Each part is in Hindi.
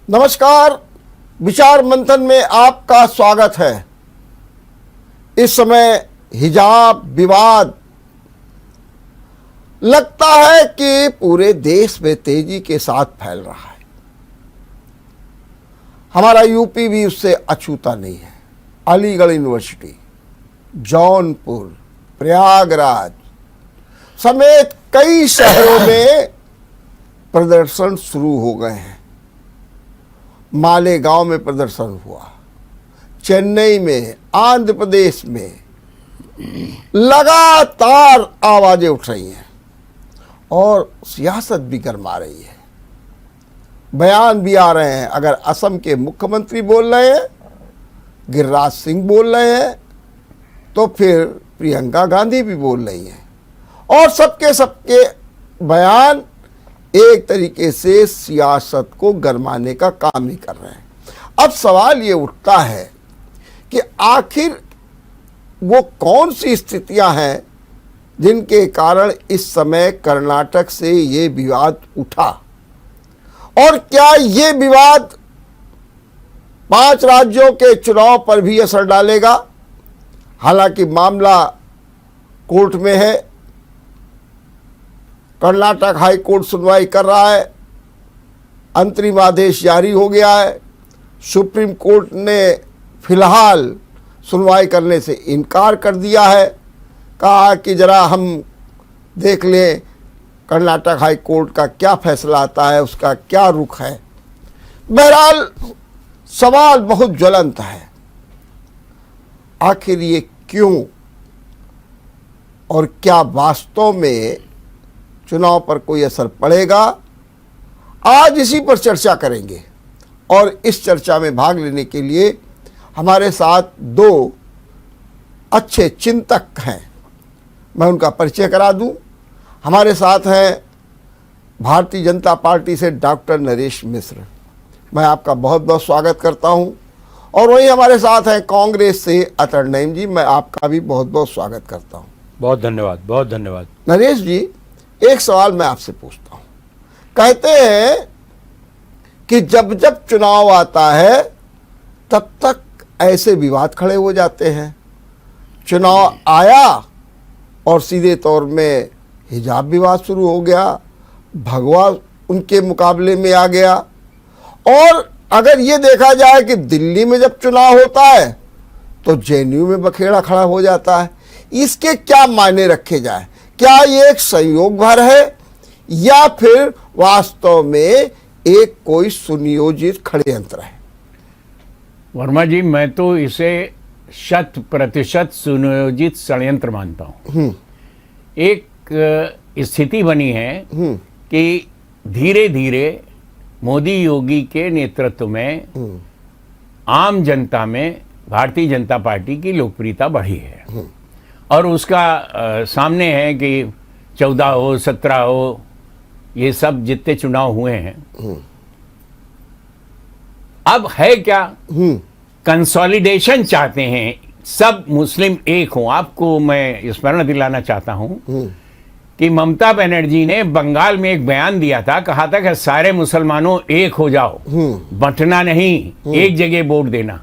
नमस्कार, विचार मंथन में आपका स्वागत है। इस समय हिजाब विवाद लगता है कि पूरे देश में तेजी के साथ फैल रहा है। हमारा यूपी भी उससे अछूता नहीं है। अलीगढ़ यूनिवर्सिटी, जौनपुर, प्रयागराज समेत कई शहरों में प्रदर्शन शुरू हो गए हैं। मालेगांव में प्रदर्शन हुआ, चेन्नई में, आंध्र प्रदेश में लगातार आवाजें उठ रही हैं और सियासत भी गरमा रही है। बयान भी आ रहे हैं। अगर असम के मुख्यमंत्री बोल रहे हैं, गिरिराज सिंह बोल रहे हैं, तो फिर प्रियंका गांधी भी बोल रही हैं और सबके बयान एक तरीके से सियासत को गरमाने का काम ही कर रहे हैं। अब सवाल ये उठता है कि आखिर वो कौन सी स्थितियां हैं जिनके कारण इस समय कर्नाटक से ये विवाद उठा और क्या ये विवाद 5 राज्यों के चुनाव पर भी असर डालेगा। हालांकि मामला कोर्ट में है, कर्नाटक हाई कोर्ट सुनवाई कर रहा है, अंतरिम आदेश जारी हो गया है। सुप्रीम कोर्ट ने फिलहाल सुनवाई करने से इनकार कर दिया है, कहा कि जरा हम देख लें कर्नाटक हाई कोर्ट का क्या फैसला आता है, उसका क्या रुख है। बहरहाल सवाल बहुत ज्वलंत है, आखिर ये क्यों और क्या वास्तव में चुनाव पर कोई असर पड़ेगा। आज इसी पर चर्चा करेंगे और इस चर्चा में भाग लेने के लिए हमारे साथ 2 अच्छे चिंतक हैं। मैं उनका परिचय करा दूं। हमारे साथ हैं भारतीय जनता पार्टी से डॉक्टर नरेश मिश्र, मैं आपका बहुत बहुत स्वागत करता हूं। और वहीं हमारे साथ हैं कांग्रेस से अतर नईम जी, मैं आपका भी बहुत बहुत स्वागत करता हूं। बहुत धन्यवाद, बहुत धन्यवाद। नरेश जी, एक सवाल मैं आपसे पूछता हूं। कहते हैं कि जब जब चुनाव आता है तब तक ऐसे विवाद खड़े हो जाते हैं। चुनाव आया और सीधे तौर में हिजाब विवाद शुरू हो गया, भगवा उनके मुकाबले में आ गया। और अगर ये देखा जाए कि दिल्ली में जब चुनाव होता है तो जेएनयू में बखेड़ा खड़ा हो जाता है। इसके क्या मायने रखे जाए? क्या ये एक संयोग भर है या फिर वास्तव में एक कोई सुनियोजित षड्यंत्र है? वर्मा जी, मैं तो इसे 100% सुनियोजित षड्यंत्र मानता हूँ। एक स्थिति बनी है कि धीरे धीरे मोदी योगी के नेतृत्व में आम जनता में भारतीय जनता पार्टी की लोकप्रियता बढ़ी है और उसका सामने है कि 14 हो 17 हो, ये सब जितने चुनाव हुए हैं, अब है क्या, कंसोलिडेशन चाहते हैं, सब मुस्लिम एक हों। आपको मैं स्मरण दिलाना चाहता हूं कि ममता बनर्जी ने बंगाल में एक बयान दिया था, कहा था कि सारे मुसलमानों एक हो जाओ, बंटना नहीं, एक जगह वोट देना।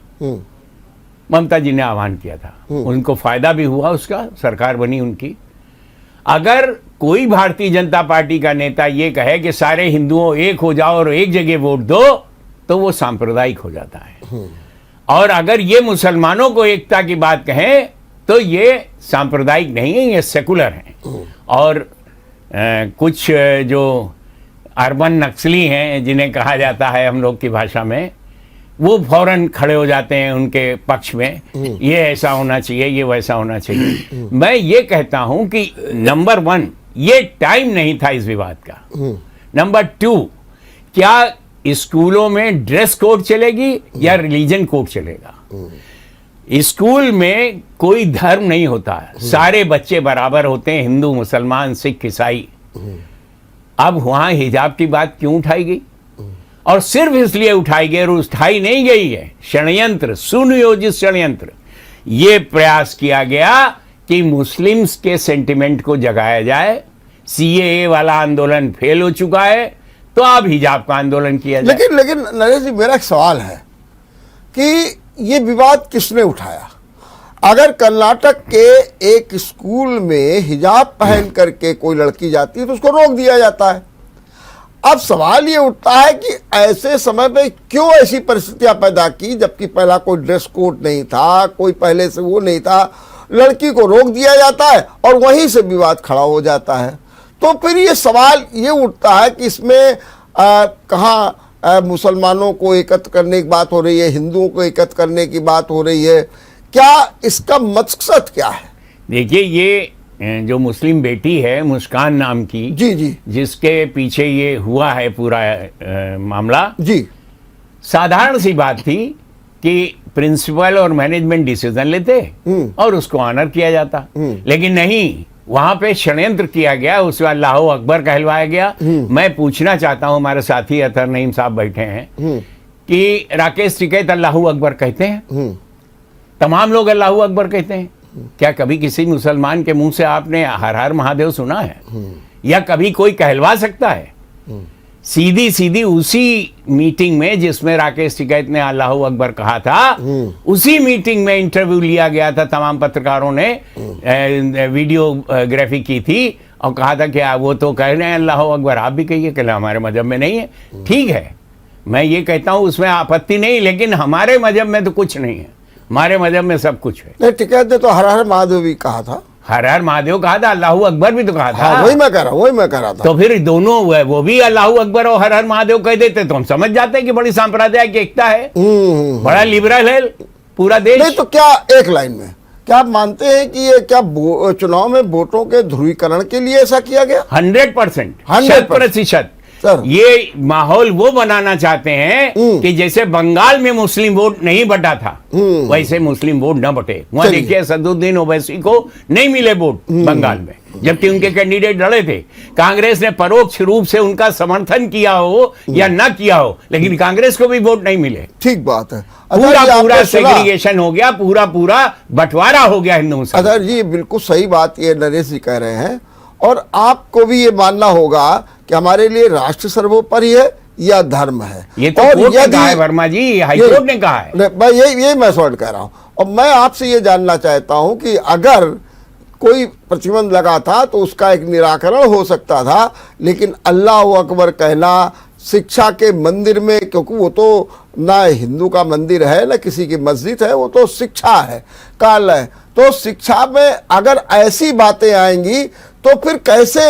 ममता जी ने आह्वान किया था, उनको फायदा भी हुआ, उसका सरकार बनी उनकी। अगर कोई भारतीय जनता पार्टी का नेता ये कहे कि सारे हिंदुओं एक हो जाओ और एक जगह वोट दो, तो वो सांप्रदायिक हो जाता है। और अगर ये मुसलमानों को एकता की बात कहें तो ये सांप्रदायिक नहीं है, ये सेकुलर हैं। और कुछ जो अर्बन नक्सली हैं, जिन्हें कहा जाता है हम लोग की भाषा में, वो फौरन खड़े हो जाते हैं उनके पक्ष में, ये ऐसा होना चाहिए, ये वैसा होना चाहिए। मैं ये कहता हूं कि नंबर 1, ये टाइम नहीं था इस विवाद का। नंबर 2, क्या स्कूलों में ड्रेस कोड चलेगी या रिलीजन कोड चलेगा? स्कूल में कोई धर्म नहीं होता, सारे बच्चे बराबर होते हैं, हिंदू, मुसलमान, सिख, ईसाई। अब वहां हिजाब की बात क्यों उठाई गई? और सिर्फ इसलिए उठाई गई, और उठाई नहीं गई है, षड्यंत्र, सुनियोजित षड्यंत्र। ये प्रयास किया गया कि मुस्लिम्स के सेंटिमेंट को जगाया जाए। सीएए वाला आंदोलन फेल हो चुका है, तो अब हिजाब का आंदोलन किया जाए। लेकिन नरेश जी, मेरा एक सवाल है कि ये विवाद किसने उठाया? अगर कर्नाटक के एक स्कूल में हिजाब पहन करके कोई लड़की जाती है तो उसको रोक दिया जाता है। अब सवाल ये उठता है कि ऐसे समय पे क्यों ऐसी परिस्थितियां पैदा की, जबकि पहला कोई ड्रेस कोड नहीं था, कोई पहले से वो नहीं था, लड़की को रोक दिया जाता है और वहीं से विवाद खड़ा हो जाता है। तो फिर ये सवाल ये उठता है कि इसमें कहाँ मुसलमानों को एकत्र करने की बात हो रही है, हिंदुओं को एकत्र करने की बात हो रही है, क्या इसका मकसद क्या है? देखिए, ये जो मुस्लिम बेटी है मुस्कान नाम की, जी जी, जिसके पीछे ये हुआ है पूरा मामला, जी, साधारण सी बात थी कि प्रिंसिपल और मैनेजमेंट डिसीजन लेते और उसको ऑनर किया जाता, लेकिन नहीं, वहां पे षड्यंत्र किया गया, उसके बाद अल्लाहू अकबर कहलवाया गया। मैं पूछना चाहता हूं, हमारे साथी अतर नईम साहब बैठे हैं, कि राकेश टिकैत अल्लाहू अकबर कहते हैं? तमाम लोग अल्लाहू अकबर कहते हैं। क्या कभी किसी मुसलमान के मुंह से आपने हर हर महादेव सुना है? या कभी कोई कहलवा सकता है? सीधी सीधी उसी मीटिंग में जिसमें राकेश टिकैत ने अल्लाहू अकबर कहा था, उसी मीटिंग में इंटरव्यू लिया गया था, तमाम पत्रकारों ने वीडियोग्राफी की थी और कहा था कि वो तो कह रहे हैं अल्लाहू अकबर, आप भी कहिए, कि हमारे मजहब में नहीं है। ठीक है, मैं ये कहता हूं उसमें आपत्ति नहीं, लेकिन हमारे मजहब में तो कुछ नहीं है, हमारे मजहब में सब कुछ है। नहीं, टिकैत ने तो हर हर महादेव भी कहा था, हर हर महादेव कहा था, अल्लाहू अकबर भी तो कहा था। हाँ, वही मैं कह रहा था। तो फिर दोनों वो भी अल्लाहू अकबर और हर हर महादेव कह देते तो हम समझ जाते हैं कि बड़ी सांप्रदायिक एकता है, बड़ा लिबरल है पूरा देश। नहीं तो क्या, एक लाइन में, क्या आप मानते हैं कि ये क्या चुनाव में वोटों के ध्रुवीकरण के लिए ऐसा किया गया? 100%, 100%। सर, ये माहौल वो बनाना चाहते हैं कि जैसे बंगाल में मुस्लिम वोट नहीं बटा था, वैसे मुस्लिम वोट न बटे। वहां देखिए असदुद्दीन ओवैसी को नहीं मिले वोट बंगाल में, जबकि उनके कैंडिडेट लड़े थे। कांग्रेस ने परोक्ष रूप से उनका समर्थन किया हो या न किया हो, लेकिन कांग्रेस को भी वोट नहीं मिले। ठीक बात है। पूरा सेग्रीगेशन हो गया, पूरा बंटवारा हो गया हिंदू से। अदर जी, बिल्कुल सही बात ये नरेश जी कह रहे हैं, और आपको भी ये मानना होगा कि हमारे लिए राष्ट्र सर्वोपरि है या धर्म है। ये तो कोर्ट ने कहा है वर्मा जी, हाईकोर्ट ने कहा है। मैं यही मैं सवाल कह रहा हूं, और मैं आपसे ये जानना चाहता हूं कि अगर कोई प्रतिबंध लगा था तो उसका एक निराकरण हो सकता था, लेकिन अल्लाह अकबर कहना शिक्षा के मंदिर में, क्योंकि वो तो ना हिंदू का मंदिर है ना किसी की मस्जिद है, वो तो शिक्षा है, काल है, तो शिक्षा में अगर ऐसी बातें आएंगी तो फिर कैसे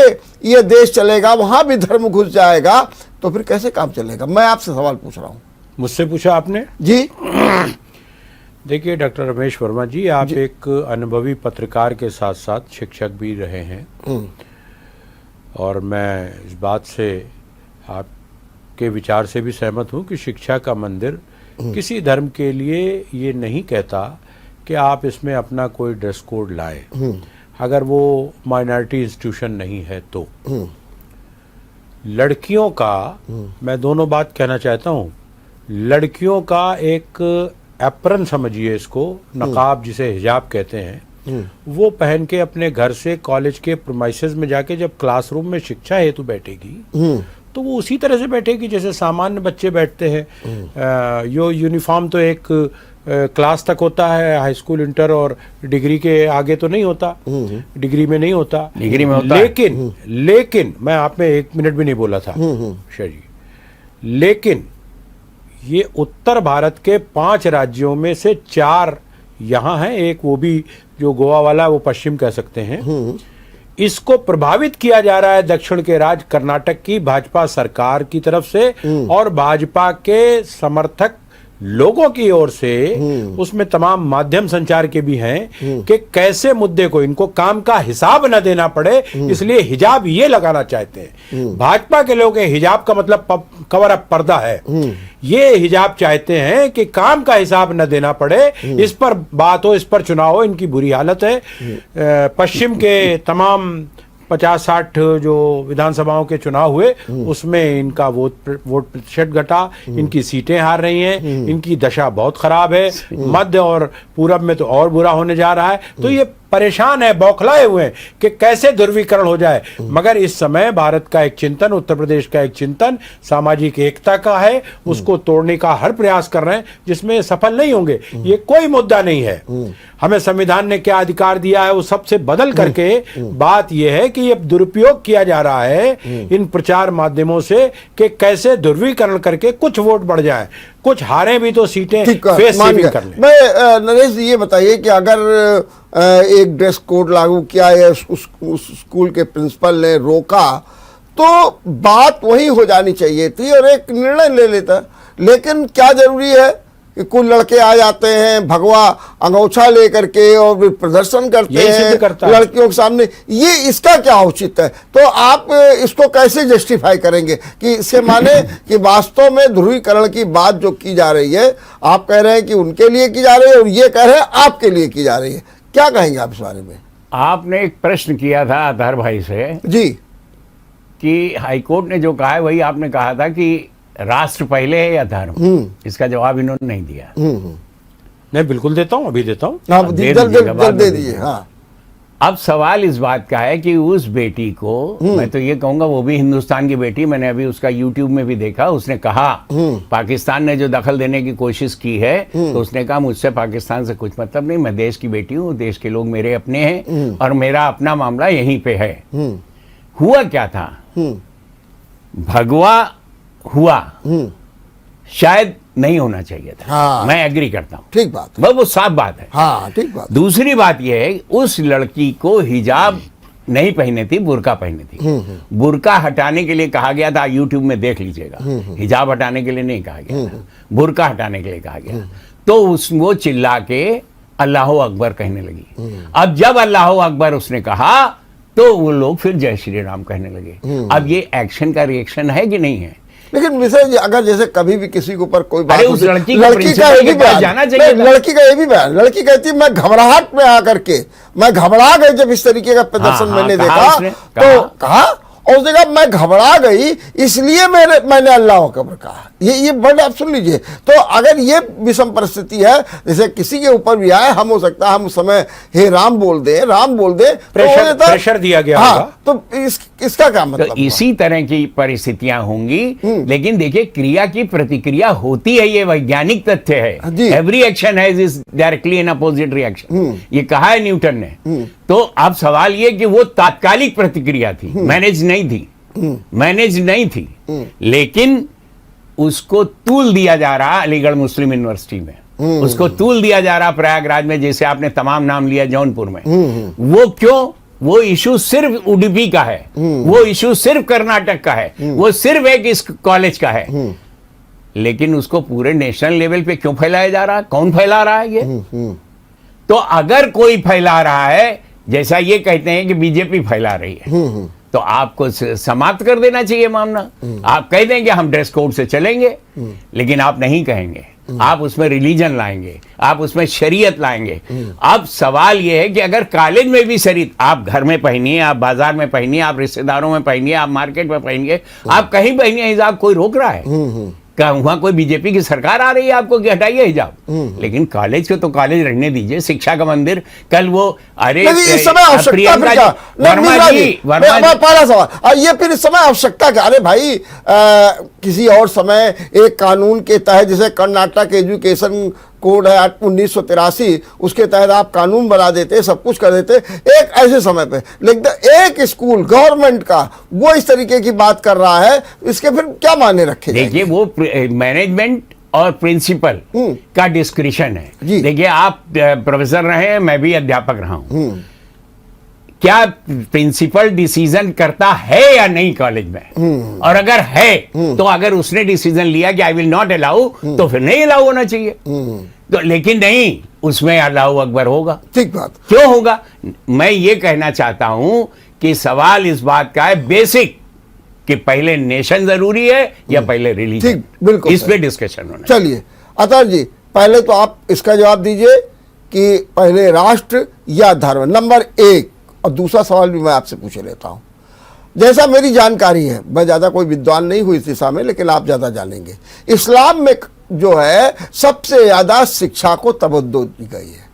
ये देश चलेगा? वहां भी धर्म घुस जाएगा तो फिर कैसे काम चलेगा? मैं आपसे सवाल पूछ रहा हूं। मुझसे पूछा आपने जी। देखिए डॉक्टर रमेश वर्मा जी, आप एक अनुभवी पत्रकार के साथ साथ शिक्षक भी रहे हैं, और मैं इस बात से आपके विचार से भी सहमत हूं कि शिक्षा का मंदिर किसी धर्म के लिए ये नहीं कहता कि आप इसमें अपना कोई ड्रेस कोड लाएं, अगर वो माइनॉरिटी इंस्टीट्यूशन नहीं है तो। लड़कियों का, मैं दोनों बात कहना चाहता हूं, लड़कियों का एक एप्रन समझिए इसको, नकाब जिसे हिजाब कहते हैं, वो पहन के अपने घर से कॉलेज के प्रीमाइसेस में जाके जब क्लासरूम में शिक्षा हेतु बैठेगी तो वो उसी तरह से बैठेगी जैसे सामान्य बच्चे बैठते हैं। यो यूनिफॉर्म तो एक क्लास तक होता है, हाई स्कूल, इंटर और डिग्री के आगे तो नहीं होता, डिग्री में नहीं होता, डिग्री में होता लेकिन मैं आप में 1 मिनट भी नहीं बोला था जी, लेकिन ये उत्तर भारत के 5 राज्यों में से 4 यहाँ हैं, एक वो भी जो गोवा वाला वो पश्चिम कह सकते हैं। इसको प्रभावित किया जा रहा है दक्षिण के राज्य कर्नाटक की भाजपा सरकार की तरफ से और भाजपा के समर्थक लोगों की ओर से, उसमें तमाम माध्यम संचार के भी हैं, कि कैसे मुद्दे को इनको काम का हिसाब न देना पड़े, इसलिए हिजाब ये लगाना चाहते हैं। भाजपा के लोग हिजाब का मतलब कवर अप पर्दा है, ये हिजाब चाहते हैं कि काम का हिसाब न देना पड़े, इस पर बात हो, इस पर चुनाव हो, इनकी बुरी हालत है। पश्चिम के तमाम 50-60 जो विधानसभाओं के चुनाव हुए उसमें इनका वोट प्रतिशत घटा, इनकी सीटें हार रही हैं, इनकी दशा बहुत खराब है, मध्य और पूरब में तो और बुरा होने जा रहा है। तो ये परेशान है, बौखलाए हुए हैं कि कैसे ध्रुवीकरण हो जाए। मगर इस समय भारत का एक चिंतन, उत्तर प्रदेश का एक चिंतन सामाजिक एकता का है, उसको तोड़ने का हर प्रयास कर रहे हैं, जिसमें सफल नहीं होंगे। ये कोई मुद्दा नहीं है। हमें संविधान ने क्या अधिकार दिया है वो सबसे बदल करके बात यह है कि ये दुरुपयोग किया जा रहा है इन प्रचार माध्यमों से कि कैसे ध्रुवीकरण करके कुछ वोट बढ़ जाए, कुछ हारे भी तो सीटें फेस सेविंग कर लें। मैं नरेश जी ये बताइए कि अगर एक ड्रेस कोड लागू किया है, उस स्कूल के प्रिंसिपल ने रोका, तो बात वही हो जानी चाहिए थी और एक निर्णय ले लेता। लेकिन क्या जरूरी है कि कुछ लड़के आ जाते हैं भगवा अंगोछा लेकर के और फिर प्रदर्शन करते हैं लड़कियों के सामने, ये इसका क्या औचित्य है? तो आप इसको कैसे जस्टिफाई करेंगे कि इससे माने कि वास्तव में ध्रुवीकरण की बात जो की जा रही है, आप कह रहे हैं कि उनके लिए की जा रही है और ये कह रहे हैं आपके लिए की जा रही है, क्या कहेंगे आप इस बारे में? आपने एक प्रश्न किया था आधार भाई से जी कि हाईकोर्ट ने जो कहा है वही आपने कहा था कि राष्ट्र पहले है या धर्म। इसका जवाब इन्होंने नहीं दिया। मैं बिल्कुल देता हूं, अभी देता हूं। आप जल्द दे दीजिए। हाँ, अब सवाल इस बात का है कि उस बेटी को, मैं तो ये कहूंगा वो भी हिंदुस्तान की बेटी, मैंने अभी उसका यूट्यूब में भी देखा, उसने कहा पाकिस्तान ने जो दखल देने की कोशिश की है तो उसने कहा मुझसे पाकिस्तान से कुछ मतलब नहीं, मैं देश की बेटी हूँ, देश के लोग मेरे अपने हैं और मेरा अपना मामला यहीं पे है। हुआ क्या था, भगवा हुआ, शायद नहीं होना चाहिए था। हाँ, मैं एग्री करता हूँ, ठीक बात है, वो साफ बात है। हाँ ठीक बात। दूसरी बात यह है उस लड़की को हिजाब नहीं पहने थी, बुर्का पहने थी। बुर्का हटाने के लिए कहा गया था, यूट्यूब में देख लीजिएगा, हिजाब हटाने के लिए नहीं कहा गया था, बुर्का हटाने के लिए कहा गया। तो वो चिल्ला के अल्लाह अकबर कहने लगी। अब जब अल्लाह अकबर उसने कहा तो वो लोग फिर जय श्री राम कहने लगे। अब ये एक्शन का रिएक्शन है कि नहीं है? लेकिन विषय जी, अगर जैसे कभी भी किसी के ऊपर कोई बात उस लड़की का ये भी बयान जाना चाहिए, लड़की का ये भी बयान, लड़की कहती मैं घबराहट में आकर के मैं घबरा गई जब इस तरीके का प्रदर्शन मैंने देखा, तो कहा और उसने कहा मैं घबरा गई इसलिए मैंने अल्लाह अकबर कहा। ये वर्ड आप सुन लीजिए। तो अगर ये विषम परिस्थिति है, जैसे किसी के ऊपर भी आए, हम हो सकता है हम उस समय हे राम बोल दे प्रेशर दिया गया। हाँ, तो इसका क्या मतलब? तो इसी तरह की परिस्थितियां होंगी। लेकिन देखिए क्रिया की प्रतिक्रिया होती है, ये वैज्ञानिक तथ्य है। Every action has is directly N opposite reaction, ये कहा है न्यूटन ने। तो अब सवाल ये कि वो तात्कालिक प्रतिक्रिया थी, मैनेज नहीं थी, लेकिन उसको तूल दिया जा रहा अलीगढ़ मुस्लिम यूनिवर्सिटी में, उसको तूल दिया जा रहा प्रयागराज में, जैसे आपने तमाम नाम लिया, जौनपुर में। वो क्यों? वो इशू सिर्फ उडुपी का है, वो इशू सिर्फ कर्नाटक का है, वो सिर्फ एक इस कॉलेज का है, लेकिन उसको पूरे नेशनल लेवल पे क्यों फैलाया जा रहा है? कौन फैला रहा है ये? तो अगर कोई फैला रहा है, जैसा ये कहते हैं कि बीजेपी फैला रही है, तो आपको समाप्त कर देना चाहिए मामला। आप कह देंगे हम ड्रेस कोड से चलेंगे, लेकिन आप नहीं कहेंगे, आप उसमें रिलीजन लाएंगे, आप उसमें शरीयत लाएंगे। अब सवाल यह है कि अगर कॉलेज में भी शरीयत, आप घर में पहनिए, आप बाजार में पहनिए, आप रिश्तेदारों में पहनिए, आप मार्केट में पहनिए, आप कहीं पहनिए हिजाब, कोई रोक रहा है? क्या वहां कोई बीजेपी की सरकार आ रही है आपको कि हटाइए हिजाब? लेकिन कॉलेज को तो कॉलेज रहने दीजिए, शिक्षा का मंदिर। कल वो अरे इस समय आवश्यकता पहला सवाल ये, फिर इस समय आवश्यकता क्या? अरे भाई किसी और समय एक कानून के तहत, जैसे कर्नाटक एजुकेशन कोड है 1983, उसके तहत आप कानून बना देते, सब कुछ कर देते एक ऐसे समय पे। लेकिन एक स्कूल गवर्नमेंट का वो इस तरीके की बात कर रहा है, इसके फिर क्या मायने रखे? देखिए वो मैनेजमेंट और प्रिंसिपल का डिस्क्रिशन है। देखिए आप प्रोफेसर रहे हैं, मैं भी अध्यापक रहा हूं, क्या प्रिंसिपल डिसीजन करता है या नहीं कॉलेज में? और अगर है तो अगर उसने डिसीजन लिया कि आई विल नॉट अलाउ, तो फिर नहीं अलाउ होना चाहिए। तो लेकिन नहीं, उसमें अल्लाह अकबर होगा। ठीक बात। क्यों होगा? मैं ये कहना चाहता हूं कि सवाल इस बात का है बेसिक, कि पहले नेशन जरूरी है या पहले रिलीजन? बिल्कुल, इस पे डिस्कशन होना। चलिए अतर जी, पहले तो आप इसका जवाब दीजिए कि पहले राष्ट्र या धर्म, नंबर 1। और दूसरा सवाल भी मैं आपसे पूछ लेता हूं। जैसा मेरी जानकारी है, मैं ज़्यादा कोई विद्वान नहीं हूं इस दिशा में, लेकिन आप ज़्यादा जानेंगे, इस्लाम में जो है सबसे ज़्यादा शिक्षा को तवज्जो दी गई है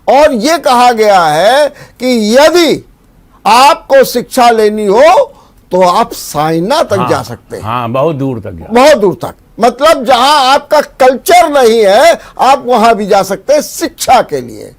और ये कहा गया है कि यदि आपको शिक्षा लेनी हो तो आप साइना तक जा सकते हैं। हाँ, बहुत दूर तक जा। बहुत दूर तक, मतलब जहां आपका कल्चर नहीं है आप वहां भी जा सकते हैं शिक्षा के लिए।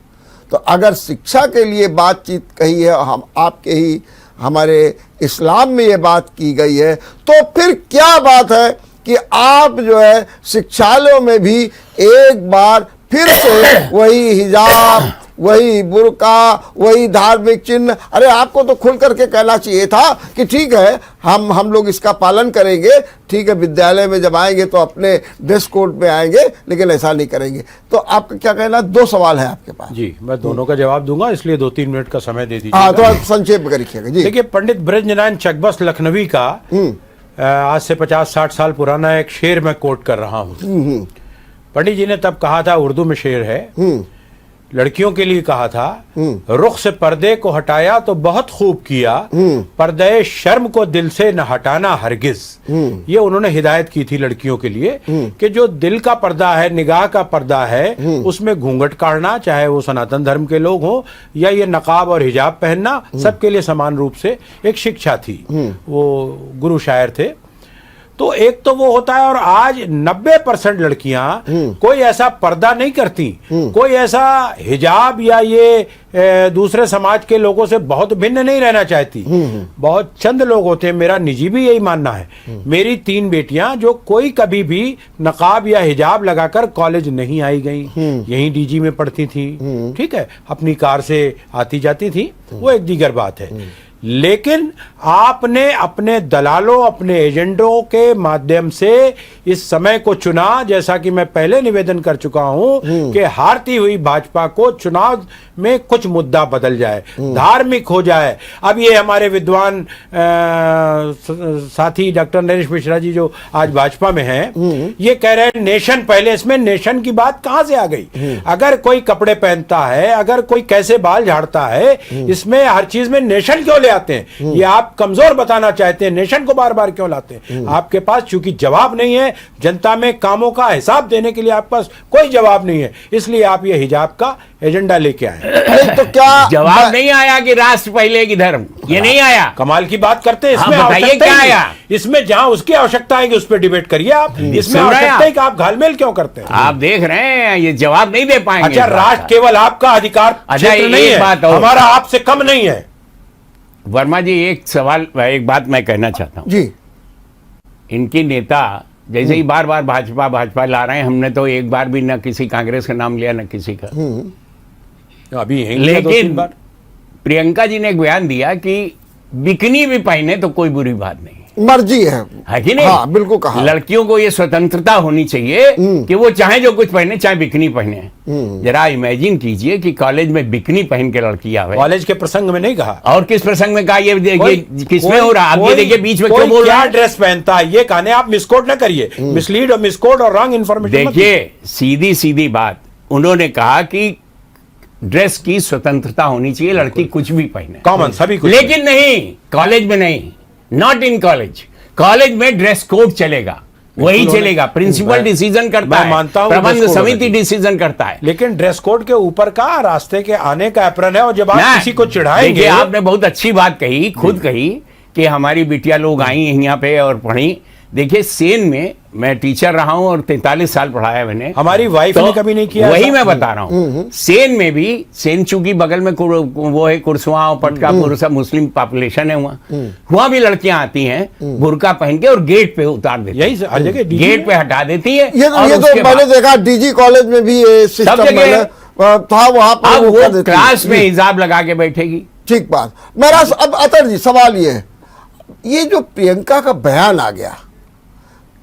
तो अगर शिक्षा के लिए बातचीत कही है, हम आपके ही हमारे इस्लाम में ये बात की गई है, तो फिर क्या बात है कि आप जो है शिक्षालयों में भी एक बार फिर से वही हिजाब, वही बुर्का, वही धार्मिक चिन्ह। अरे आपको तो खुल करके कहना चाहिए था कि ठीक है हम लोग इसका पालन करेंगे, ठीक है विद्यालय में जब आएंगे तो अपने ड्रेस कोड में आएंगे, लेकिन ऐसा नहीं करेंगे। तो आपका क्या कहना, दो सवाल है आपके पास। जी, मैं दोनों का जवाब दूंगा, इसलिए 2-3 मिनट का समय दे दीजिए। हाँ, थोड़ा संक्षेप में करिएगा जी। देखिए, पंडित ब्रजनारायण चकबस लखनवी का आज से 50-60 साल पुराना एक शेर मैं कोट कर रहा हूँ। पंडित जी ने तब कहा था, उर्दू में शेर है, लड़कियों के लिए कहा था, रुख से पर्दे को हटाया तो बहुत खूब किया, पर्दे शर्म को दिल से न हटाना हरगिज। ये उन्होंने हिदायत की थी लड़कियों के लिए कि जो दिल का पर्दा है, निगाह का पर्दा है, उसमें घूंघट काटना, चाहे वो सनातन धर्म के लोग हों या ये नकाब और हिजाब पहनना, सबके लिए समान रूप से एक शिक्षा थी। वो गुरु शायर थे। तो एक तो वो होता है, और आज 90% लड़कियां कोई ऐसा पर्दा नहीं करती, कोई ऐसा हिजाब या ये दूसरे समाज के लोगों से बहुत भिन्न नहीं रहना चाहती। बहुत चंद लोग होते हैं, मेरा निजी भी यही मानना है। मेरी 3 बेटियां जो कोई कभी भी नकाब या हिजाब लगाकर कॉलेज नहीं आई गई, यहीं डीजी में पढ़ती थी, ठीक है, अपनी कार से आती जाती थी, वो एक दीगर बात है। लेकिन आपने अपने दलालों, अपने एजेंटों के माध्यम से इस समय को चुना, जैसा कि मैं पहले निवेदन कर चुका हूं कि हारती हुई भाजपा को चुनाव में कुछ मुद्दा बदल जाए, धार्मिक हो जाए। अब ये हमारे विद्वान साथी डॉक्टर नरेश मिश्रा जी जो आज भाजपा में हैं, ये कह रहे हैं नेशन पहले। इसमें नेशन की बात कहां से आ गई? अगर कोई कपड़े पहनता है, अगर कोई कैसे बाल झाड़ता है, इसमें हर चीज में नेशन क्यों आते हैं? ये आप कमजोर बताना चाहते हैं, नेशन को बार बार क्यों लाते हैं? आपके पास चूंकि जवाब नहीं है, जनता में कामों का हिसाब देने के लिए आपके पास कोई जवाब नहीं है, इसलिए आप ये हिजाब का एजेंडा लेके आए। तो क्या जवाब नहीं आया कि राष्ट्र पहले की धर्म, ये नहीं आया। कमाल की बात करते हैं। इसमें बताइए क्या आया? इसमें जहां उसकी आवश्यकता आएगी उस पर डिबेट करिए आप। इसमें आवश्यकता है कि आप घालमेल क्यों करते हैं? आप देख रहे हैं ये जवाब नहीं दे पाएंगे। अच्छा, राष्ट्र केवल आपका अधिकार क्षेत्र नहीं है, हमारा आपसे कम नहीं है। वर्मा जी, एक बात मैं कहना चाहता हूं जी। इनकी नेता जैसे ही बार बार भाजपा भाजपा ला रहे हैं, हमने तो एक बार भी न किसी कांग्रेस का नाम लिया न किसी का। अभी लेकिन प्रियंका जी ने एक बयान दिया कि बिकनी भी पहने तो कोई बुरी बात नहीं, मर्जी है कि नहीं? हाँ, बिल्कुल कहा। लड़कियों को ये स्वतंत्रता होनी चाहिए कि वो चाहे जो कुछ पहने, चाहे बिकनी पहने। जरा इमेजिन कीजिए कि कॉलेज में बिकनी पहन के लड़की आवे। कॉलेज के प्रसंग में नहीं कहा, और किस प्रसंग में कहा? ये किसमें हो रहा? आप ये देखिए बीच में क्यों बोल रहा है? ड्रेस पहनता है ये कहने, आप मिसकोट ना करिए, मिसलीड और मिसकोट और रॉन्ग इन्फॉर्मेशन। देखिए, सीधी सीधी बात, उन्होंने कहा कि ड्रेस की स्वतंत्रता होनी चाहिए, लड़की कुछ भी पहने, कॉमन सभी कुछ। लेकिन नहीं, कॉलेज में नहीं, नॉट इन कॉलेज। कॉलेज में ड्रेस कोड चलेगा, वही चलेगा। प्रिंसिपल डिसीजन करता है, मानता हूं, प्रबंध समिति डिसीजन करता है, लेकिन ड्रेस कोड के ऊपर का रास्ते के आने का एप्रन है। और जब आप किसी को चिढ़ाएंगे, आपने बहुत अच्छी बात कही, खुद कही कि हमारी बिटिया लोग आई यहाँ पे और पढ़ी। देखिए, सेन में मैं टीचर रहा हूं और 43 साल पढ़ाया मैंने। हमारी वाइफ ने कभी नहीं किया। वही मैं बता रहा हूं। सेन में भी, सेन चूंकि बगल में वो है कुर्सुआ और पटकापुर, सब मुस्लिम पॉपुलेशन है वहां भी लड़कियां आती हैं बुर्का पहन के और गेट पे उतार देती, यही हर जगह गेट पे हटा देती है। ये तो मैंने देखा डीजी कॉलेज में भी ये सिस्टम था, वहां पर वो क्लास में हिजाब लगा के बैठेगी। ठीक बात। मेरा अब अतर जी सवाल ये है, ये जो प्रियंका का बयान आ गया,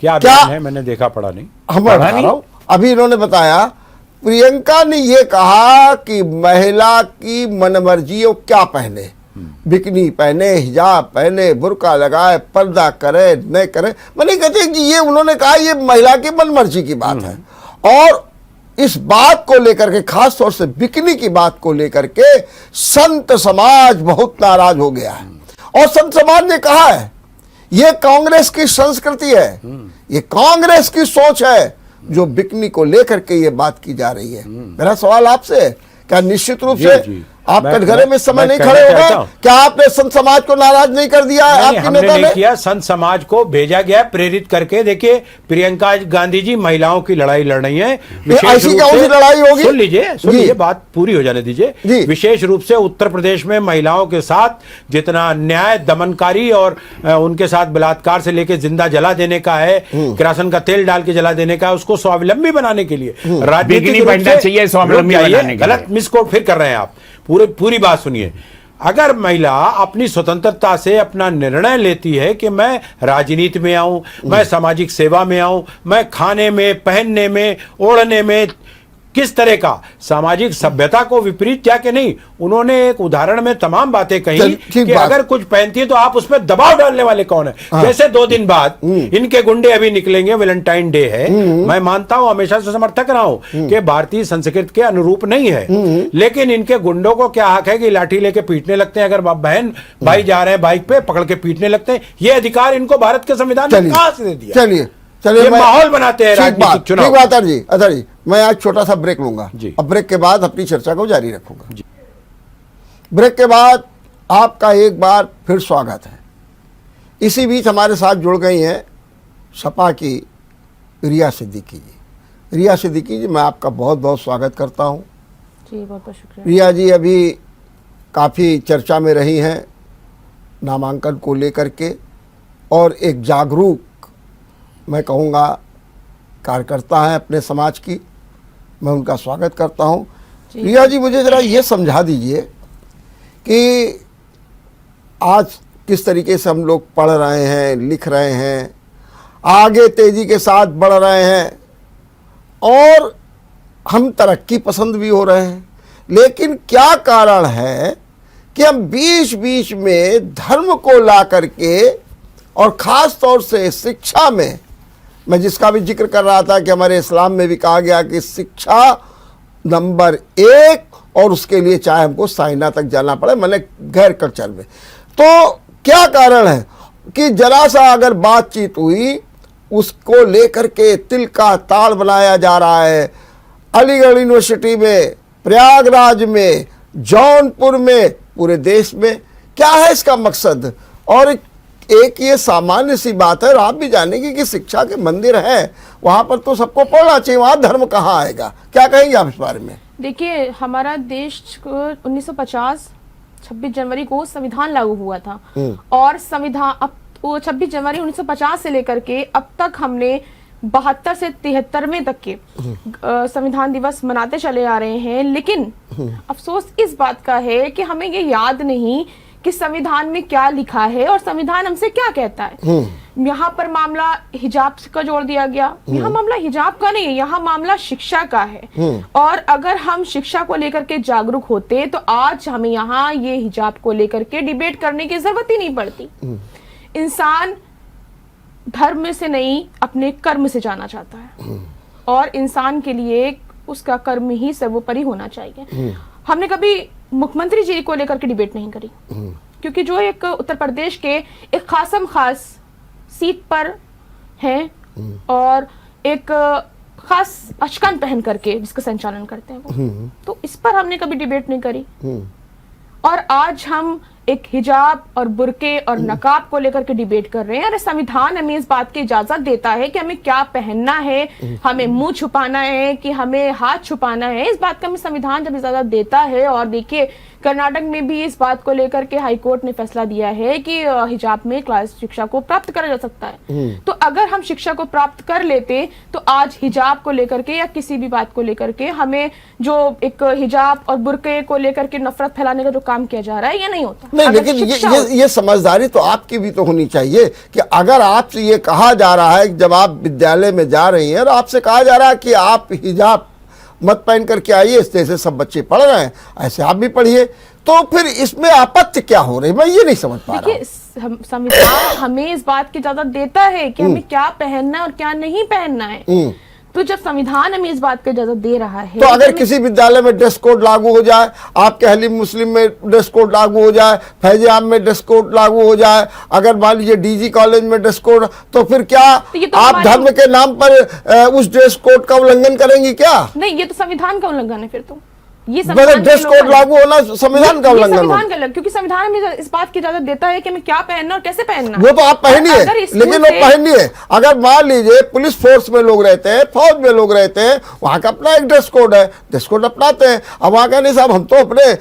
क्या बयान है? मैंने देखा, पढ़ा नहीं। हम बता रहा हूं, अभी इन्होंने बताया, प्रियंका ने ये कहा कि महिला की मनमर्जी हो, क्या पहने, बिकनी पहने, हिजाब पहने, बुर्का लगाए, पर्दा करे न करे। मैंने कहते कि ये उन्होंने कहा ये महिला की मनमर्जी की बात है। और इस बात को लेकर के, खास तौर से बिकनी की बात को लेकर के संत समाज बहुत नाराज हो गया है। और संत समाज ने कहा है ये कांग्रेस की संस्कृति है, ये कांग्रेस की सोच है जो बिकनी को लेकर के ये बात की जा रही है। मेरा सवाल आपसे है क्या निश्चित रूप जी, से जी। आप मैं- कटघरे में समय मैं नहीं कहना खड़े हो चाहता गए? हूं। क्या आपने संत समाज को नाराज नहीं कर दिया है? नहीं, आपके हमने नेता नहीं ने किया। संत समाज को भेजा गया प्रेरित करके। देखिए, प्रियंका गांधी जी महिलाओं की लड़ाई लड़ रही हैं। विशेष ऐसी रूप कौन सी से- लड़ाई होगी? सुन लीजिए जी। बात पूरी हो जाने जी। दीजिए। विशेष रूप से उत्तर प्रदेश में महिलाओं के साथ जितना अन्याय, दमनकारी और उनके साथ बलात्कार से लेकर जिंदा जला देने का है, किरासन का तेल डाल के जला देने का है, उसको स्वावलंबी बनाने के लिए राजनीतिक बिकनी रूप बनना से- चाहिए स्वावलंबी रुक जाइए, बनाने के लिए। गलत मिसकोट फिर कर रहे हैं आप। पूरी बात सुनिए। अगर महिला अपनी स्वतंत्रता से अपना निर्णय लेती है कि मैं राजनीति में आऊं, मैं सामाजिक सेवा में आऊं, मैं खाने में, पहनने में, ओढ़ने में किस तरह का सामाजिक सभ्यता को विपरीत जाके नहीं, उन्होंने एक उदाहरण में तमाम बातें कही ठीक कि बात। अगर कुछ पहनती है तो आप उसमें दबाव डालने वाले कौन है। जैसे 2 दिन बाद इनके गुंडे अभी निकलेंगे, वैलेंटाइन डे है। मैं मानता हूं, हमेशा से समर्थक रहा हूं कि भारतीय संस्कृति के अनुरूप नहीं है, लेकिन इनके गुंडों को क्या हक है कि लाठी लेके पीटने लगते हैं? अगर बहन भाई जा रहे हैं बाइक पे, पकड़ के पीटने लगते हैं। ये अधिकार इनको भारत के संविधान ने कहां से दे दिया? चलिए ये माहौल बनाते हैं ठीक राजनीतिक चुनाव। ठीक बात है जी। अतर जी, मैं आज छोटा सा ब्रेक लूंगा जी। अब ब्रेक के बाद अपनी चर्चा को जारी रखूंगा। ब्रेक के बाद आपका एक बार फिर स्वागत है। इसी बीच हमारे साथ जुड़ गई हैं सपा की रिया सिद्दीकी जी। रिया सिद्दीकी जी, मैं आपका बहुत बहुत स्वागत करता हूं। जी, बहुत बहुत शुक्रिया। रिया जी अभी काफ़ी चर्चा में रही हैं नामांकन को लेकर के, और एक जागरूक, मैं कहूँगा, कार्यकर्ता हैं अपने समाज की। मैं उनका स्वागत करता हूं। जी। रिया जी, मुझे ज़रा ये समझा दीजिए कि आज किस तरीके से हम लोग पढ़ रहे हैं, लिख रहे हैं, आगे तेज़ी के साथ बढ़ रहे हैं, और हम तरक्की पसंद भी हो रहे हैं, लेकिन क्या कारण है कि हम बीच बीच में धर्म को ला करके, और ख़ास तौर से शिक्षा में, मैं जिसका भी जिक्र कर रहा था कि हमारे इस्लाम में भी कहा गया कि शिक्षा नंबर 1, और उसके लिए चाहे हमको साइना तक जाना पड़े, मैंने गैर कल्चर में। तो क्या कारण है कि जरा सा अगर बातचीत हुई, उसको लेकर के तिल का ताड़ बनाया जा रहा है। अलीगढ़ यूनिवर्सिटी में, प्रयागराज में, जौनपुर में, पूरे देश में। क्या है इसका मकसद? और एक ये सामान्य सी बात है, और आप भी जानेंगे कि शिक्षा के मंदिर हैं, वहाँ पर तो सबको पढ़ना चाहिए, वहाँ धर्म कहाँ आएगा? क्या कहेंगे आप इस बारे में? देखिए, हमारा देश को 1950 26 जनवरी को संविधान लागू हुआ था, और संविधान अब 26 जनवरी 1950 से लेकर के अब तक हमने 72 से 73वें तक के संविधान दिवस मनाते चले आ रहे हैं। लेकिन अफसोस इस बात का है कि हमें ये याद नहीं कि संविधान में क्या लिखा है और संविधान हमसे क्या कहता है। यहाँ पर मामला हिजाब का जोड़ दिया गया। यहाँ मामला हिजाब का नहीं है, यहाँ मामला शिक्षा का है। और अगर हम शिक्षा को लेकर के जागरूक होते तो आज हमें यहाँ ये हिजाब को लेकर के डिबेट करने की जरूरत ही नहीं पड़ती। इंसान धर्म से नहीं, अपने कर्म से जाना चाहता है, और इंसान के लिए उसका कर्म ही सर्वोपरि होना चाहिए। हमने कभी मुख्यमंत्री जी को लेकर के डिबेट नहीं करी, क्योंकि जो एक उत्तर प्रदेश के एक खासम खास सीट पर हैं और एक खास अचकन पहन करके जिसका संचालन करते हैं वो, तो इस पर हमने कभी डिबेट नहीं करी। और आज हम एक हिजाब और बुर्के और नकाब को लेकर के डिबेट कर रहे हैं। अरे संविधान हमें इस बात की इजाजत देता है कि हमें क्या पहनना है, हमें मुंह छुपाना है कि हमें हाथ छुपाना है, इस बात का हमें संविधान जब इजाजत देता है। और देखिए, कर्नाटक में भी इस बात को लेकर के हाईकोर्ट ने फैसला दिया है कि हिजाब में क्लास शिक्षा को प्राप्त करा जा सकता है। तो अगर हम शिक्षा को प्राप्त कर लेते तो आज हिजाब को लेकर के या किसी भी बात को लेकर के हमें जो एक हिजाब और बुर्के को लेकर के नफरत फैलाने का जो काम किया जा रहा है, ये नहीं होता। नहीं, लेकिन ये समझदारी तो आपकी भी तो होनी चाहिए कि अगर आपसे ये कहा जा रहा है, जब आप विद्यालय में जा रही हैं और आपसे कहा जा रहा है कि आप हिजाब मत पहन करके आइए, इस तरह से सब बच्चे पढ़ रहे हैं, ऐसे आप भी पढ़िए, तो फिर इसमें आपत्ति क्या हो रही है? मैं ये नहीं समझ पा रहा हूं। संविधान हमें इस बात की इजाजत देता है कि हमें क्या पहनना है और क्या नहीं पहनना है। तो जब संविधान हमें इस बात की इजाजत दे रहा है, तो अगर किसी विद्यालय में ड्रेस कोड लागू हो जाए, आपके हलीम मुस्लिम में ड्रेस कोड लागू हो जाए, फैज आम में ड्रेस कोड लागू हो जाए, अगर मान लीजिए डीजी कॉलेज में ड्रेस कोड, तो फिर क्या तो आप धर्म के नाम पर उस ड्रेस कोड का उल्लंघन करेंगी क्या? नहीं, ये तो संविधान का उल्लंघन है फिर तो। ये मतलब संविधान ड्रेस के कोड लोकल है। लागू होना संविधान का ये उल्लंघन संविधान होगा। का लग, क्योंकि संविधान में इस बात की इजाजत देता है कि हमें क्या पहनना और कैसे पहनना। वो तो आप पहनिए, अगर स्कूल लेकिन वो से- पहनिए। अगर मान लीजिए पुलिस फोर्स में लोग रहते हैं, फौज में लोग रहते हैं, वहां का अपना एक ड्रेस कोड है, ड्रेस कोड अपनाते हैं। अब वहां का नहीं साहब, हम तो अपने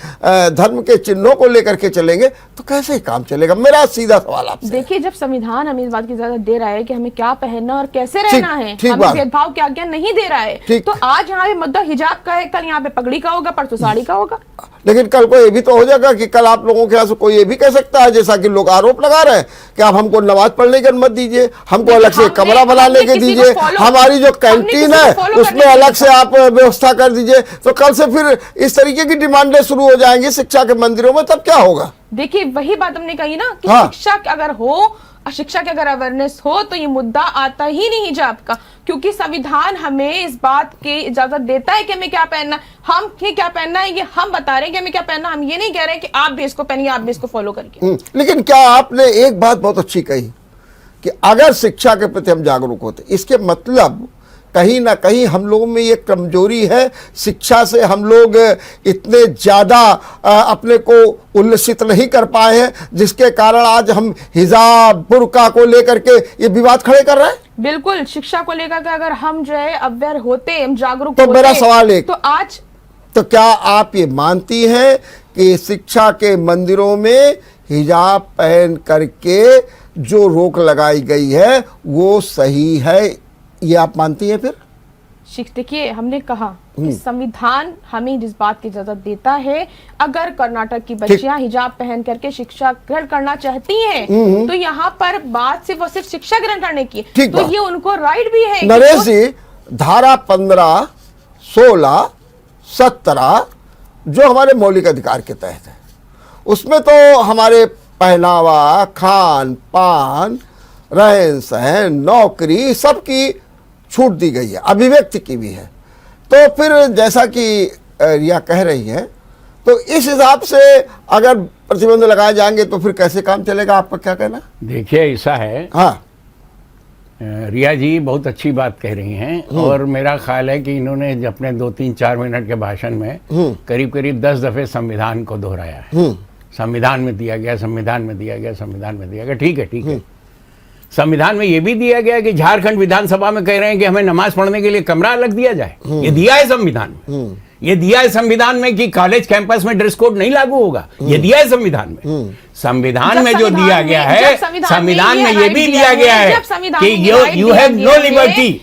धर्म के चिन्हों को लेकर के चलेंगे, तो कैसे काम चलेगा? मेरा सीधा सवाल आपसे। देखिए, जब संविधान हमें इस बात की इजाजत दे रहा है कि हमें क्या पहनना और कैसे ठीक- रहना है, ठीक हमें बात। भेदभाव की आज्ञा नहीं दे रहा है, ठीक। तो आज यहाँ पे मुद्दा हिजाब का है, कल यहाँ पे पगड़ी का होगा, परसों साड़ी का होगा। लेकिन कल को ये भी तो हो जाएगा कि कल आप लोगों के यहाँ से कोई ये भी कह सकता है, जैसा कि लोग आरोप लगा रहे हैं कि आप हमको नमाज पढ़ने की अनुमति दीजिए, हमको अलग से हमने- कमरा बनाने हमने के किसी को दीजिए, follow- हमारी जो हमने कैंटीन किसी को है follow उसमें करने अलग की से आप व्यवस्था कर दीजिए। तो कल से फिर इस तरीके की डिमांडें शुरू हो जाएंगी शिक्षा के मंदिरों में, तब क्या होगा? देखिए, वही बात हमने कही ना कि हाँ। शिक्षा की अगर हो, शिक्षा की अगर अवेयरनेस हो, तो ये मुद्दा आता ही नहीं हिजाब का, क्योंकि संविधान हमें इस बात की इजाजत देता है कि हमें क्या पहनना, हम क्या पहनना है ये हम बता रहे हैं कि हमें क्या पहनना। हम ये नहीं कह रहे कि आप भी इसको पहनिए, आप भी इसको फॉलो करिए। लेकिन क्या आपने एक बात बहुत अच्छी कही कि अगर शिक्षा के प्रति हम जागरूक होते, इसके मतलब कहीं ना कहीं हम लोगों में ये कमजोरी है, शिक्षा से हम लोग इतने ज़्यादा अपने को उल्लसित नहीं कर पाए हैं, जिसके कारण आज हम हिजाब बुर्का को लेकर के ये विवाद खड़े कर रहे हैं। बिल्कुल, शिक्षा को लेकर के अगर हम जो है अवेयर होते, हम जागरूक तो होते, मेरा सवाल एक- तो आज तो क्या आप ये मानती हैं कि शिक्षा के मंदिरों में हिजाब पहन करके जो रोक लगाई गई है वो सही है, ये आप मानती हैं? फिर देखिए, हमने कहा कि संविधान हमें जिस बात की इजाजत देता है, अगर कर्नाटक की बच्चियां हिजाब पहन करके शिक्षा ग्रहण करना चाहती हैं, तो यहाँ पर बात सिर्फ और सिर्फ शिक्षा ग्रहण करने की है, ठीक तो बात। ये उनको राइट भी है कि नरेश वो- जी, धारा 15, 16, 17 जो हमारे मौलिक अधिकार के तहत है, उसमें तो हमारे पहनावा, खान पान, रहन सहन, नौकरी सबकी छूट दी गई है, अभिव्यक्ति की भी है। तो फिर जैसा कि रिया कह रही है, तो इस हिसाब से अगर प्रतिबंध लगाए जाएंगे तो फिर कैसे काम चलेगा? आपका क्या कहना? देखिए, ऐसा है, हाँ, रिया जी बहुत अच्छी बात कह रही हैं, और मेरा ख्याल है कि इन्होंने अपने 2-3-4 मिनट के भाषण में करीब करीब 10 दफे संविधान को दोहराया है। संविधान में दिया गया, संविधान में दिया गया, संविधान में दिया गया। ठीक है, ठीक है। संविधान में यह भी दिया गया कि झारखंड विधानसभा में कह रहे हैं कि हमें नमाज पढ़ने के लिए कमरा अलग दिया जाए, ये दिया है संविधान में। ये दिया है संविधान में कि कॉलेज कैंपस में ड्रेस कोड नहीं लागू होगा, ये दिया है संविधान में। संविधान में जो दिया गया है, संविधान में ये भी दिया गया है कि यू हैव नो लिबर्टी।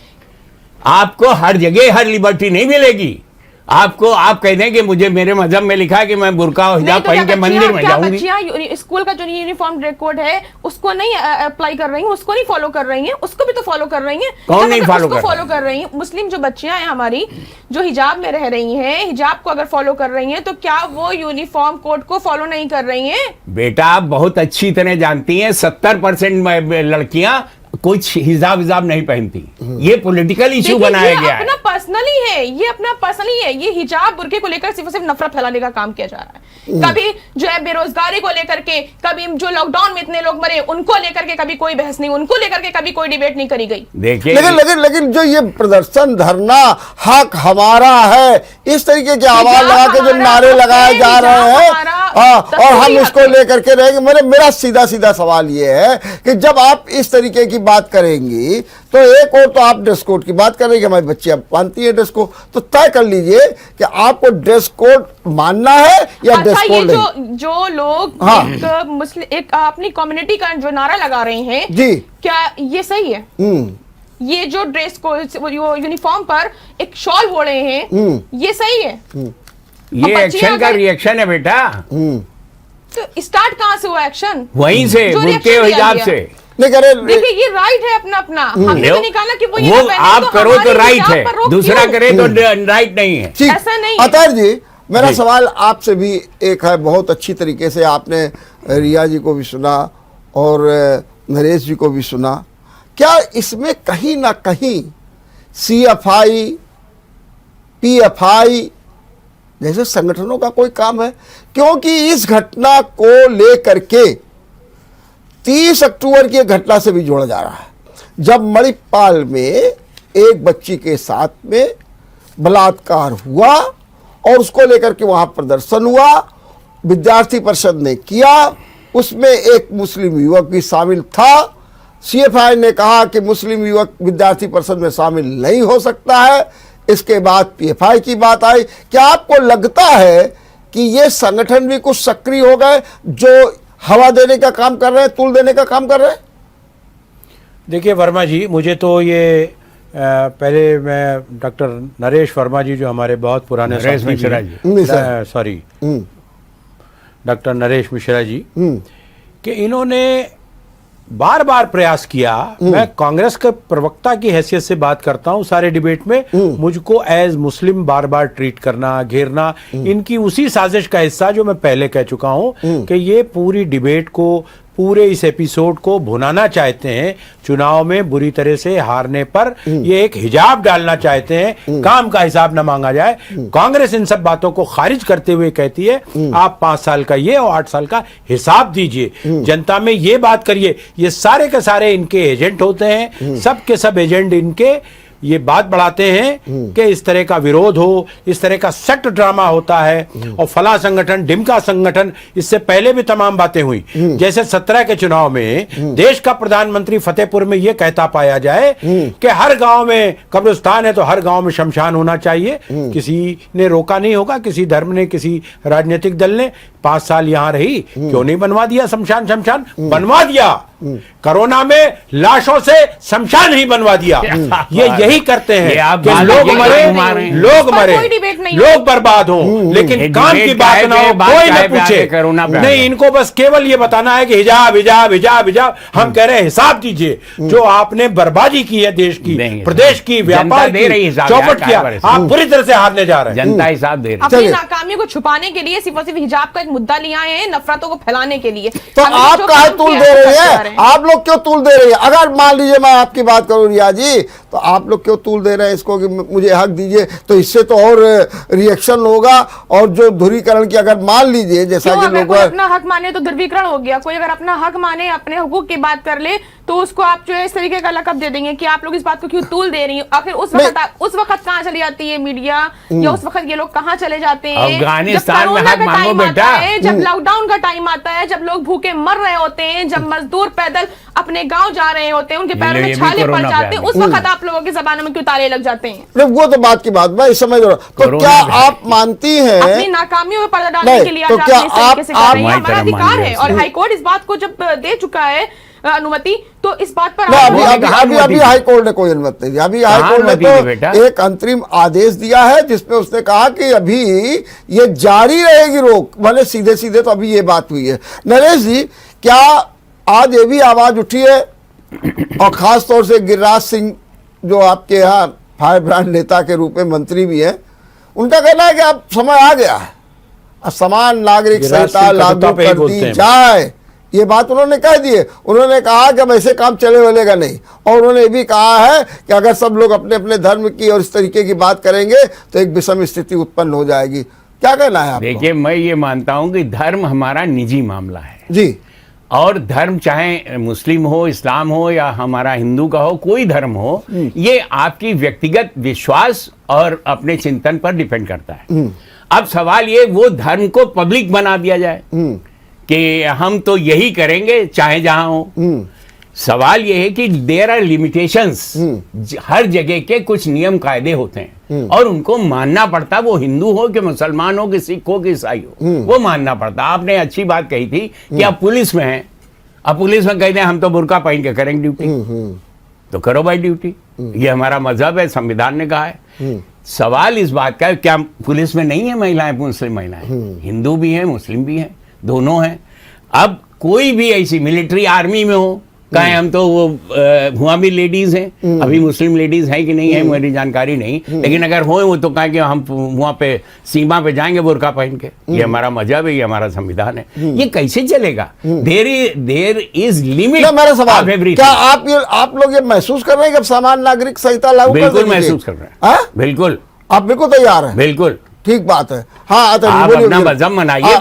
आपको हर जगह हर लिबर्टी नहीं मिलेगी। आपको आप कह दें कि मुझे मेरे मजहब में लिखा है कि मैं बुर्का और हिजाब पहन के मंदिर में जाऊंगी। बच्चियां स्कूल का जो यूनिफॉर्म ड्रेस कोड है उसको नहीं अप्लाई कर रही हैं, उसको नहीं फॉलो कर रही हैं, उसको भी तो फॉलो कर रही हैं। कौन नहीं फॉलो कर रही हैं? मुस्लिम जो बच्चियां हैं हमारी, जो हिजाब में रह रही हैं, हिजाब को अगर फॉलो कर रही हैं, तो क्या वो यूनिफॉर्म कोड को फॉलो नहीं कर रही हैं? बेटा, आप बहुत अच्छी तरह जानती हैं 70% लड़कियां कुछ हिजाब विजाब नहीं पहनती। ये पॉलिटिकल इशू बनाया गया है। अपना पर्सनली है, ये अपना पर्सनली है। ये हिजाब बुर्के को लेकर सिर्फ नफरत फैलाने का काम किया जा रहा है। कभी जो है बेरोजगारी को लेकर के, कभी जो लॉकडाउन में इतने लोग मरे उनको लेकर के कभी कोई बहस नहीं, उनको लेकर के कभी कोई डिबेट नहीं करी गई। देखिए, लेकिन जो ये प्रदर्शन, धरना, हक हमारा है, इस तरीके के आवाज लगा के जो नारे लगाए जा रहे हैं, और हम इसको लेकर के रहेंगे। मेरा सीधा सीधा सवाल ये है कि जब आप इस तरीके की बात करेंगी, तो एक और तो आप ड्रेस कोड की बात कर रही है कि हमारी बच्चियां मानती है ड्रेस कोड, तो तय कर लीजिए कि आपको ड्रेस कोड मानना है या ड्रेस अच्छा, कोड ये नहीं। जो लोग हाँ। एक मुस्लिम एक अपनी कम्युनिटी का जो नारा लगा रहे हैं, जी, क्या ये सही है? ये जो ड्रेस को यूनिफॉर्म पर एक शॉल हो रहे हैं, ये सही है? ये एक्शन का रिएक्शन है बेटा। तो स्टार्ट कहां से हुआ एक्शन? वहीं से, जो बुर्के reaction और दिया हिजाब गया। से। नहीं करे, देखिए, ये राइट है अपना अपना, हमने तो निकाला कि वो ये वो ना पहने, आप तो करो तो हमारे राइट हिजाब है, पर रोक दूसरा क्यों? करे तो राइट नहीं है। ठीक। ऐसा नहीं है। अतः जी, मेरा जी। सवाल आपसे भी एक है, बहुत अच्छी तरीके से आपने रिया जी को भी सुना और नरेश जी को भी सुना। क्या इसमें कहीं ना कहीं CFI, PFI जैसे संगठनों का कोई काम है? क्योंकि इस घटना को लेकर के 30 अक्टूबर की घटना से भी जोड़ा जा रहा है, जब मणिपाल में एक बच्ची के साथ में बलात्कार हुआ और उसको लेकर के वहां प्रदर्शन हुआ, विद्यार्थी परिषद ने किया, उसमें एक मुस्लिम युवक भी शामिल था। सीएफआई ने कहा कि मुस्लिम युवक विद्यार्थी परिषद में शामिल नहीं हो सकता है। इसके बाद पीएफआई की बात आई। क्या आपको लगता है कि ये संगठन भी कुछ सक्रिय हो गए जो हवा देने का काम कर रहे हैं, तूल देने का काम कर रहे हैं? देखिए वर्मा जी, मुझे तो ये पहले मैं डॉक्टर नरेश वर्मा जी जो हमारे बहुत पुराने नरेश साथी मिश्रा जी, जी। सॉरी डॉक्टर नरेश मिश्रा जी, कि इन्होंने बार बार प्रयास किया। मैं कांग्रेस के प्रवक्ता की हैसियत से बात करता हूं सारे डिबेट में, मुझको एज मुस्लिम बार बार ट्रीट करना, घेरना, इनकी उसी साजिश का हिस्सा जो मैं पहले कह चुका हूं कि ये पूरी डिबेट को, पूरे इस एपिसोड को भुनाना चाहते हैं। चुनाव में बुरी तरह से हारने पर ये एक हिजाब डालना चाहते हैं, काम का हिसाब न मांगा जाए। कांग्रेस इन सब बातों को खारिज करते हुए कहती है आप 5 साल का ये और 8 साल का हिसाब दीजिए, जनता में ये बात करिए। ये सारे के सारे इनके एजेंट होते हैं, सब के सब एजेंट इनके ये बात बढ़ाते हैं कि इस तरह का विरोध हो, इस तरह का सेक्ट ड्रामा होता है और फला संगठन, ढिमका संगठन। इससे पहले भी तमाम बातें हुई, जैसे 17 के चुनाव में देश का प्रधानमंत्री फतेहपुर में यह कहता पाया जाए कि हर गांव में कब्रिस्तान है तो हर गांव में शमशान होना चाहिए। किसी ने रोका नहीं होगा, किसी धर्म ने, किसी राजनीतिक दल ने। 5 साल यहां रही, क्यों नहीं बनवा दिया शमशान? बनवा दिया। कोरोना में लाशों से शमशान ही बनवा दिया। ये यही करते हैं कि लोग मरे, कोई डिबेट नहीं, लोग बर्बाद हो, लेकिन काम की बात ना हो, कोई न पूछे। नहीं, इनको बस केवल ये बताना है कि हिजाब हिजाब हिजाब हिजाब। हम कह रहे हैं हिसाब दीजिए, जो आपने बर्बादी की है देश की, प्रदेश की, व्यापार की, चौपट किया, आप बुरी तरह से हारने जा रहे हैं। जनता हिसाब दे रही है। अपनी नाकामियों को छुपाने के लिए सिर्फ और सिर्फ हिजाब का एक मुद्दा लिया है, नफरतों को फैलाने के लिए। तो आप काहे तूल दे रहे हैं? आप लोग क्यों तूल दे रहे हैं? अगर मान लीजिए मैं आपकी बात करूं रिया जी, तो आप लोग क्यों तूल दे रहे हैं इसको कि मुझे हक दीजिए? तो इससे तो और रिएक्शन होगा, और जो ध्रुवीकरण की अगर मान लीजिए जैसा कि लोग अपना हक माने तो ध्रुवीकरण हो गया। कोई अगर अपना हक माने, अपने हुकूक की बात कर ले, तो उसको आप जो है इस तरीके का लकब दे देंगे कि आप लोग इस बात को क्यों तूल दे रही हो। आखिर उस वक्त कहाँ चली जाती है मीडिया, या उस वक्त ये लोग कहाँ चले जाते हैं? अफगानिस्तान में हक मांगो बेटा, जब लॉकडाउन का टाइम आता है, जब लोग भूखे मर रहे होते हैं, जब मजदूर पैदल अपने गांव जा रहे होते हैं, उनके पैरों में छाले पड़ जाते हैं, उस वक्त आप लोगों की जबानों में क्यों ताले लग जाते हैं? वो तो बात की बात मैं समझ रहा हूँ। तो क्या आप मानती हैं अपनी नाकामियों में पर्दा डालने के लिए तो क्या हमारा अधिकार है, और हाईकोर्ट इस बात को जब दे चुका है अनुमति, तो इस बात पर अभी हाईकोर्ट ने कोई अनुमति नहीं दी। अभी हाईकोर्ट ने तो एक अंतरिम आदेश दिया है जिसमें उसने कहा कि अभी ये जारी रहेगी रोक, भले सीधे सीधे तो अभी ये बात हुई है। नरेश जी, क्या आज ये भी आवाज उठी है, और खास तौर से गिरिराज सिंह जो आपके यहाँ फायर ब्रांड नेता के रूप में मंत्री भी हैं, उनका कहना है कि अब समय आ गया है, समान नागरिक संहिता लागू कर दी जाए। ये बात उन्होंने कह दी है। उन्होंने कहा कि अब ऐसे काम चले वलेगा नहीं, और उन्होंने ये भी कहा है कि अगर सब लोग अपने अपने धर्म की और इस तरीके की बात करेंगे तो एक विषम स्थिति उत्पन्न हो जाएगी। क्या कहना है आपको? देखिए, मैं ये मानता हूं कि धर्म हमारा निजी मामला है जी, और धर्म चाहे मुस्लिम हो, इस्लाम हो, या हमारा हिंदू का हो, कोई धर्म हो, ये आपकी व्यक्तिगत विश्वास और अपने चिंतन पर डिपेंड करता है। अब सवाल ये, वो धर्म को पब्लिक बना दिया जाए कि हम तो यही करेंगे चाहे जहां हो। सवाल यह है कि देयर आर लिमिटेशंस, हर जगह के कुछ नियम कायदे होते हैं और उनको मानना पड़ता, वो हिंदू हो कि मुसलमान हो कि सिख हो कि ईसाई हो, वो मानना पड़ता। आपने अच्छी बात कही थी कि आप पुलिस में हैं, अब पुलिस में कहते हैं हम तो बुर्का पहन के करेंगे ड्यूटी, तो करो भाई ड्यूटी, ये हमारा मजहब है, संविधान ने कहा है। सवाल इस बात का, क्या पुलिस में नहीं है महिलाएं, मुस्लिम महिलाएं? हिंदू भी हैं, मुस्लिम भी हैं, दोनों हैं। अब कोई भी ऐसी मिलिट्री आर्मी में हो, कहें हम तो वो वहाँ भी लेडीज हैं, अभी मुस्लिम लेडीज हैं कि नहीं है मेरी जानकारी नहीं, लेकिन अगर हो वो तो कहें कि हम वहाँ पे सीमा पे जाएंगे बुर्का पहन के, ये हमारा मजहब है, ये हमारा संविधान है। ये कैसे चलेगा? There is limit. मेरा सवाल, क्या आप लोग ये महसूस कर रहे हैं कि समान नागरिक संहिता लागू? बिल्कुल महसूस कर रहे हैं, बिल्कुल, आप बिल्कुल तैयार हैं? बिल्कुल ठीक बात है। हाँ, आप अपना मजहब मनाइए।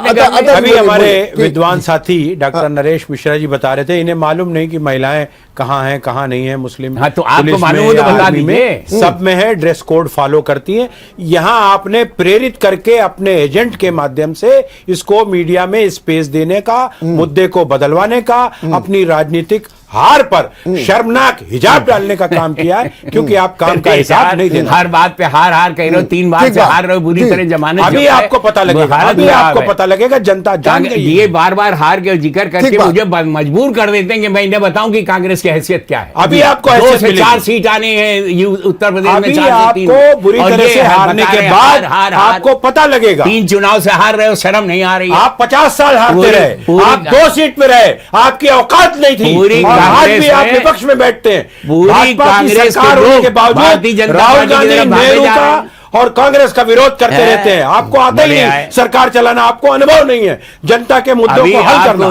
अभी हमारे विद्वान साथी डॉक्टर नरेश मिश्रा जी बता रहे थे, इन्हें मालूम नहीं कि महिलाएं कहाँ है कहाँ नहीं है मुस्लिम हाँ, तो आपको पुलिस में मालूम हो तो या बता आर्मी में, दीजिए। सब में है, ड्रेस कोड फॉलो करती है। यहाँ आपने प्रेरित करके अपने एजेंट के माध्यम से इसको मीडिया में स्पेस देने का, मुद्दे को बदलवाने का, अपनी राजनीतिक हार पर शर्मनाक हिजाब डालने का काम किया है, क्योंकि आप काम का हिसाब नहीं देना। हर बात पे हार हार कह रहे हो, 3 बार ठीक से बात। हार रहे हो, बुरी जी। तरह जमाने अभी आपको पता लगेगा, अभी आपको पता लगेगा, जनता जान गई ये है। बार बार हार के जिक्र करके ठीक बात। मुझे मजबूर कर देते हैं कि मैं इन्हें बताऊं कि कांग्रेस की हैसियत क्या है। अभी आपको 2 हैसियत से मिलेगी। 4 सीट आने हैं उत्तर प्रदेश में, अभी 4 से 3। आपको बुरी और तरह ये से हारने बता के रहे हैं, बाद हार आपको पता लगेगा। 3 चुनाव से हार रहे हो, शर्म नहीं आ रही है? आप 50 साल हारते पूरी- रहे, पूरी- आप 2 सीट पे रहे, आपकी औकात नहीं थी, पूरी और आज कांग्रेस भी आप में- विपक्ष में बैठते हैं। पूरी भाजपा की कांग्रेस सरकार के होने लोग के बावजूद भारतीय जनता राहुल पार्टी की गांधी, तरफ भागे नेहरू जा रहे का हैं। और कांग्रेस का विरोध करते है। रहते हैं। आपको आता ही बढ़िया नहीं है। सरकार चलाना, आपको अनुभव नहीं है जनता के मुद्दों अभी को हल करना।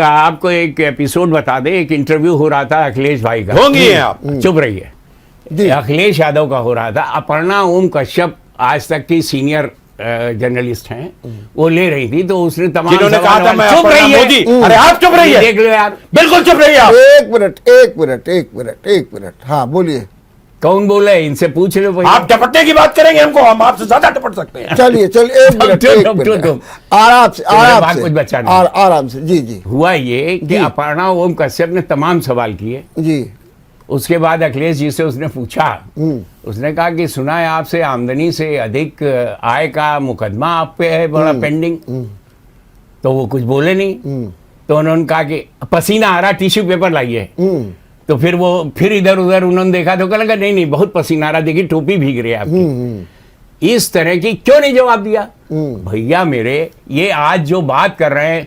आपको एक एपिसोड बता दे, एक इंटरव्यू हो रहा था अखिलेश भाई का। ढोंगी हैं आप। चुप रहिए। जी। अखिलेश यादव का हो रहा था। अपर्णा ओम कश्यप आज तक की सीनियर जर्नलिस्ट हैं, वो ले रही थी, तो उसने तमाम जिन्होंने कहा था मैं चुप अपर्णा रहिए। मोदी, अरे आप चुप रहिए, देख लो यार, बिल्कुल चुप रहिए आप। एक मिनट, हाँ बोलिए। कौन बोला है? इनसे पूछ लो भाई। आप टपटने की बात करेंगे हमको, हम आपसे ज्यादा टपट सकते हैं। चलिए एक मिनट, तुम। आराम से बात कुछ बचा नहीं। आराम से। जी जी हुआ ये कि जी। अपर्णा ओम कश्यप ने तमाम सवाल किए। जी। उसके बाद अखिलेश जी से उसने पूछा, उसने कहा कि सुना है आपसे आमदनी से अधिक आय का मुकदमा आप पे है बड़ा पेंडिंग। तो वो कुछ बोले नहीं। तो उन्होंने कहा कि पसीना आ रहा, टिश्यू पेपर लाइए। तो फिर इधर उधर उन्होंने देखा तो कहने लगा नहीं बहुत पसीना आ रहा, देखिए टोपी भीग रही है आपकी। इस तरह की क्यों नहीं जवाब दिया? भैया मेरे, ये आज जो बात कर रहे हैं,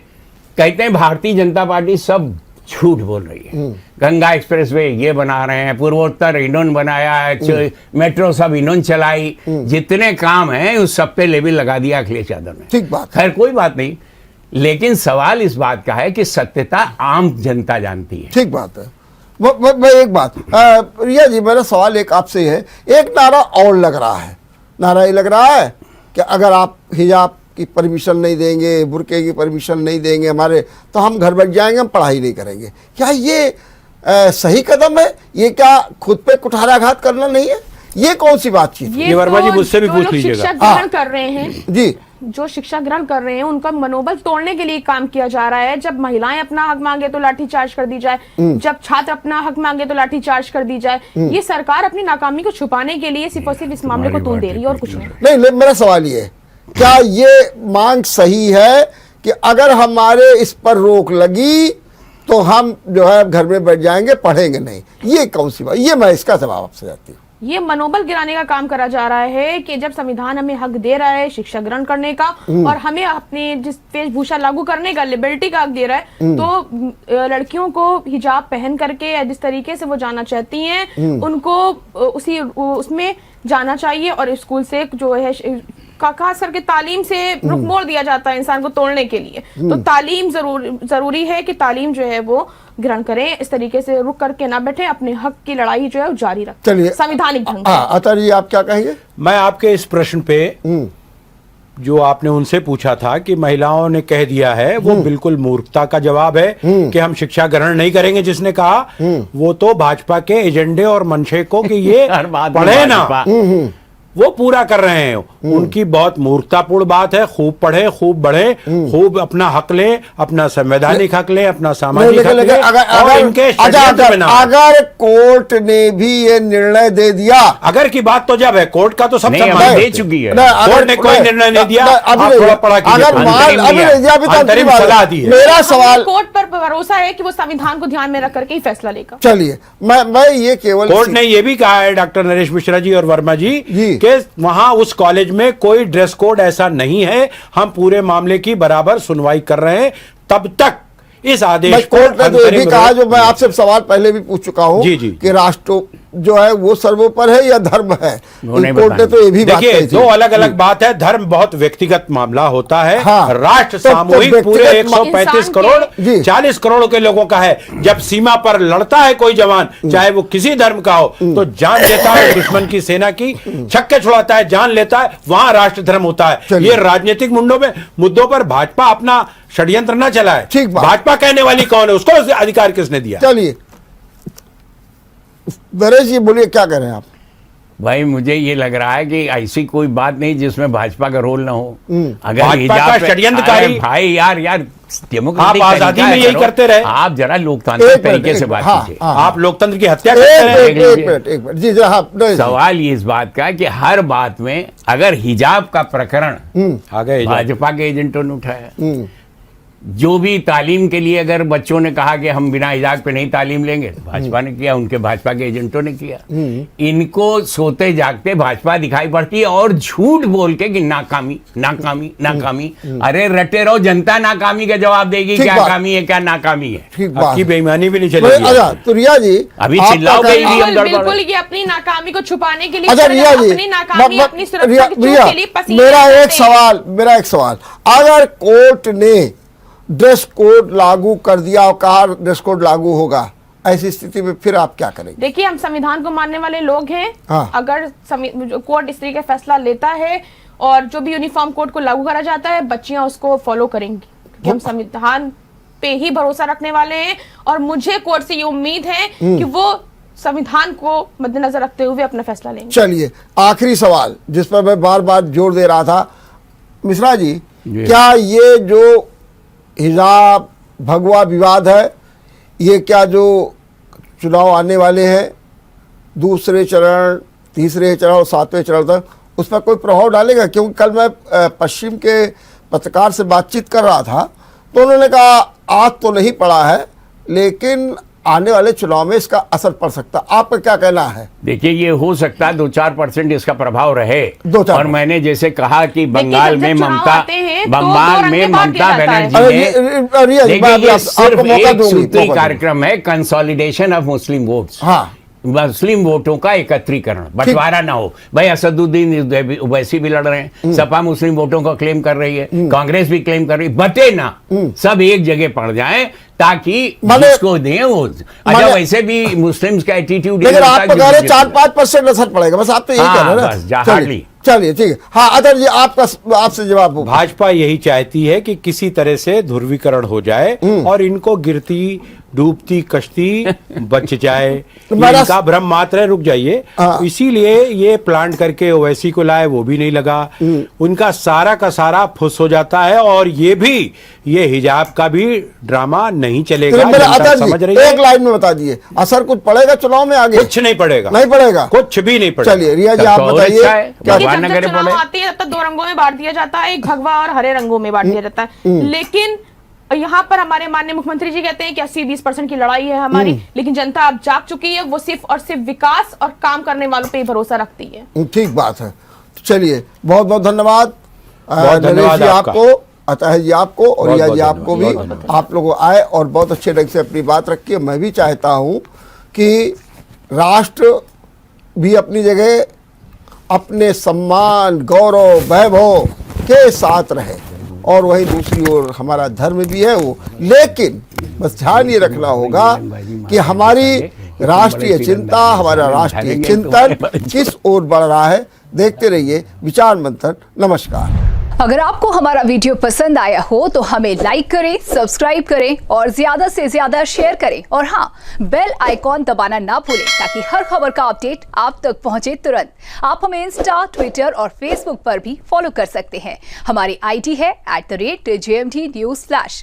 कहते हैं भारतीय जनता पार्टी सब झूठ बोल रही है। गंगा एक्सप्रेसवे ये बना रहे हैं, पूर्वोत्तर इन्होंने बनाया है, मेट्रो सब इन्होंने चलाई, जितने काम हैं उस सब पे लेबल लगा दिया अखिलेश यादव ने। ठीक बात। खैर कोई बात नहीं, लेकिन सवाल इस बात का है कि सत्यता आम जनता जानती है। ठीक बात है। मैं एक बात, रिया जी, मेरा सवाल एक आपसे है। एक नारा और लग रहा है, नारा ये लग रहा है कि अगर आप हिजाब की परमिशन नहीं देंगे, बुरके की परमिशन नहीं देंगे हमारे, तो हम घर बैठ जाएंगे, हम पढ़ाई नहीं करेंगे। क्या ये सही कदम है? ये क्या खुद पे कुठाराघात करना नहीं है? ये कौन सी बातचीत? ये वर्मा जी मुझसे भी जो पूछ लोग लीजिएगा। शिक्षा ग्रहण कर रहे हैं, जी जो शिक्षा ग्रहण कर रहे हैं, उनका मनोबल तोड़ने के लिए काम किया जा रहा है। जब महिलाएं अपना हक मांगे तो लाठीचार्ज कर दी जाए, जब छात्र अपना हक मांगे तो लाठीचार्ज कर दी जाए। ये सरकार अपनी नाकामी को छुपाने के लिए सिर्फ और सिर्फ इस मामले को तूल दे रही है और कुछ नहीं। नहीं, मेरा सवाल ये है, क्या ये मांग सही है कि अगर हमारे इस पर रोक लगी तो हम जो है घर में बैठ जाएंगे, पढ़ेंगे नहीं? ये कौन सी बात? ये मैं इसका जवाब आपसे चाहती हूँ। ये मनोबल गिराने का काम करा जा रहा है कि जब संविधान हमें हक दे रहा है शिक्षा ग्रहण करने का और हमें अपने जिस वेशभूषा लागू करने का, लिबर्टी का हक दे रहा है, तो लड़कियों को हिजाब पहन करके जिस तरीके से वो जाना चाहती हैं, उनको उसमें जाना चाहिए। और स्कूल से जो है खास करके तालीम से रुख मोड़ दिया जाता है इंसान को तोड़ने के लिए। तो तालीम जरूरी है कि तालीम जो है वो ग्रहण करें, इस तरीके से रुक करके ना बैठे, अपने हक की लड़ाई जो है वो जारी रखें। चलिए, संवैधानिक ढंग से। आचार्य जी, आप क्या कहेंगे? मैं आपके इस प्रश्न पे जो आपने उनसे पूछा था कि महिलाओं ने कह दिया है, वो बिल्कुल मूर्खता का जवाब है कि हम शिक्षा ग्रहण नहीं करेंगे। जिसने कहा वो तो भाजपा के एजेंडे और मंशे को कि ये हर बात में पढ़े ना, भाजपा। वो पूरा कर रहे हैं। उनकी बहुत मूर्खतापूर्ण बात है। खूब पढ़े, खूब बढ़े, खूब अपना हक ले, अपना संवैधानिक हक ले, अपना सामाजिक हक ले, और इनके षड्यंत्र में ना आए। अगर कोर्ट ने भी ये निर्णय दे दिया, अगर की बात तो जब है, कोर्ट का तो सब नहीं, सम्मान अभी है। दे चुकी है। कोर्ट ने कोई निर्णय नहीं दिया, आप थोड़ा पढ़ा कीजिए। अगर अभी अंतरिम सलाह दी है। मेरा सवाल, कोर्ट पर भरोसा है कि वो संविधान को ध्यान में रख करके ही फैसला लेगा। चलिए, मैं ये केवल कोर्ट ने ये भी कहा है, डॉक्टर नरेश मिश्रा जी और वर्मा जी, जी। कि वहां उस कॉलेज में कोई ड्रेस कोड ऐसा नहीं है। हम पूरे मामले की बराबर सुनवाई कर रहे हैं, तब तक इस आदेश को कोर्ट ने तो ये भी कहा, जो मैं आपसे सवाल पहले भी पूछ चुका हूं, जी, जी। कि राष्ट्र जो है वो सर्वोपरि है या धर्म है। कोर्ट ने तो ये भी बात देखिए, कही थी। दो अलग अलग बात है। धर्म बहुत व्यक्तिगत मामला होता है। हाँ। राष्ट्र तो सामूहिक पूरे व्यक्तिगत 135 इंसान करोड़ जी। 40 करोड़ के लोगों का है। जब सीमा पर लड़ता है कोई जवान, चाहे वो किसी धर्म का हो, तो जान लेता है दुश्मन की सेना की, छक्के छुड़ाता है, जान लेता है, वहां राष्ट्र धर्म होता है। चलिए। ये राजनीतिक मुद्दों पर भाजपा अपना षड्यंत्र न चलाए। ठीक बात। भाजपा कहने वाली कौन है? उसको अधिकार किसने दिया? नरेश जी बोलिए, क्या करें आप? भाई मुझे ये लग रहा है कि ऐसी कोई बात नहीं जिसमें भाजपा का रोल ना हो। अगर भाजपा हिजाब का पे- षड्यंत्रकारी- अरे भाई यार आप डेमोक्रेटिक आजादी तरीका में यही करो। करते रहे। आप जरा लोकतांत्रिक एक मिनट, तरीके से एक बात मिनट, हाँ, कीजिए। हाँ। आप लोकतंत्र की हत्या करते रहे। एक मिनट जी हाँ, नरेश जी। सवाल ये इस बात का कि हर बात में अगर हिजाब का प्रकरण आ गए भाजपा के एजेंटों ने उठाया, जो भी तालीम के लिए अगर बच्चों ने कहा कि हम बिना हिजाब पे नहीं तालीम लेंगे, तो भाजपा ने किया, उनके भाजपा के एजेंटों ने किया। इनको सोते जागते भाजपा दिखाई पड़ती है और झूठ बोल के कि नाकामी नाकामी नाकामी। अरे रटे रहो, जनता नाकामी का जवाब देगी, ठीक क्या बात। कामी है क्या नाकामी है। ठीक बात आपकी है। बेईमानी भी नहीं भाई, चलेगी। अच्छा तो रिया जी अभी आपका चिल्लाओगे कहना- ही। बिल्कुल गड़बड़ है। बिल्कुल, ये अपनी नाकामी को छुपाने के लिए अच्छा कर रिया रहे हैं, जी, अपनी नाकामी अपनी सुरक्षा रिया, की चूक रिया, के लिए पसीने मेरा बहाते एक हैं। सवाल, अगर कोर्ट ने ड्रेस कोड लागू कर दिया और कहा ड्रेस कोड लागू होगा, ऐसी स्थिति में फिर आप क्या करेंगे? देखिए, हम संविधान को मानने वाले लोग हैं। हाँ। अगर कोर्ट इस तरीके का फैसला लेता है और जो भी यूनिफॉर्म कोड को लागू करा जाता है, बच्चियां उसको फॉलो करेंगी, क्योंकि हम संविधान पे ही भरोसा रखने वाले हैं। और मुझे कोर्ट से ये उम्मीद है कि वो संविधान को मद्देनजर रखते हुए अपना फैसला लेंगे। चलिए, आखिरी सवाल जिस पर मैं बार बार जोर दे रहा था, मिश्रा जी, क्या ये जो हिजाब भगवा विवाद है, ये क्या जो चुनाव आने वाले हैं, दूसरे चरण, तीसरे चरण और सातवें चरण तक, उस पर कोई प्रभाव डालेगा? क्योंकि कल मैं पश्चिम के पत्रकार से बातचीत कर रहा था, तो उन्होंने कहा आज तो नहीं पड़ा है, लेकिन आने वाले चुनाव में इसका असर पड़ सकता। आपका क्या कहना है? देखिए, ये हो सकता है 2-4% इसका प्रभाव रहे। 2-4% और मैंने जैसे कहा कि बंगाल जब में चुनाव ममता आते हैं, तो बंगाल दो में रंगे बांट ममता दिया जाता है। बनर्जी ने रिया जी, देखिए, मैं अभी ये आपको सिर्फ मौका एक दूंगी, सूत्री मौका दूंगी। कार्यक्रम है, कंसोलिडेशन ऑफ मुस्लिम वोट्स। हाँ, मुस्लिम वोटों का एकत्रीकरण, बंटवारा ना हो। भाई असदुद्दीन ओवैसी भी लड़ रहे हैं, सपा मुस्लिम वोटों को क्लेम कर रही है, कांग्रेस भी क्लेम कर रही है, बटे ना, सब एक जगह पड़ जाएं ताकि जिसको दें वो। अच्छा, वैसे भी मुस्लिम्स का एटीट्यूड, लेकिन आप तो कह रहे 4-5% असर पड़ेगा, बस आप तो यही हाँ, कह रहे हैं बस, ना। hardly। चलिए ठीक है। हाँ अदर जी, आपसे जवाब हो। भाजपा यही चाहती है कि किसी तरह से ध्रुवीकरण हो जाए और इनको गिरती डूबती कश्ती बच जाए। इनका भ्रम मात्र है, रुक जाइए। हाँ। इसीलिए ये प्लान करके ओवैसी को लाए, वो भी नहीं लगा। उनका सारा का सारा फुस हो जाता है। और ये हिजाब का भी ड्रामा नहीं चलेगा। जनता अदर समझ रही जी, है। एक लाइन में बता दिए, असर कुछ पड़ेगा चुनाव में आगे? कुछ नहीं पड़ेगा, नहीं पड़ेगा, कुछ भी नहीं पड़ेगा। चलिए रिया जी, तब आप तो और बताइए अच्छा है। क्या? देखिए, भगवान जब न करे चुनाव पड़े। आती है तब तक 2 रंगों में बांट दिया जाता है, एक भगवा और हरे रंगों में बांट दिया जाता है। लेकिन यहाँ पर हमारे माननीय मुख्यमंत्री जी कहते हैं कि 80-20% की लड़ाई है हमारी, लेकिन जनता अब जाग चुकी है। वो सिर्फ और सिर्फ विकास और काम करने वालों पे ही भरोसा रखती है। ठीक बात है। तो चलिए, बहुत बहुत धन्यवाद बहुत नरेश धन्यवाद जी आपका। आपको, अतः जी आपको, और बहुत रिया बहुत जी आपको भी। धन्यवाद। आप लोग आए और बहुत अच्छे ढंग से अपनी बात रखी। मैं भी चाहता हूँ कि राष्ट्र भी अपनी जगह अपने सम्मान, गौरव, वैभव के साथ रहे, और वहीं दूसरी ओर हमारा धर्म भी है वो। लेकिन बस ध्यान ये रखना होगा कि हमारी राष्ट्रीय चिंता, हमारा राष्ट्रीय चिंतन किस ओर बढ़ रहा है। देखते रहिए विचार मंथन। नमस्कार। अगर आपको हमारा वीडियो पसंद आया हो तो हमें लाइक करें, सब्सक्राइब करें और ज्यादा से ज्यादा शेयर करें। और हाँ, बेल आइकॉन दबाना ना भूलें ताकि हर खबर का अपडेट आप तक पहुंचे तुरंत। आप हमें इंस्टा, ट्विटर और फेसबुक पर भी फॉलो कर सकते हैं। हमारी आईडी है @JMT News Flash।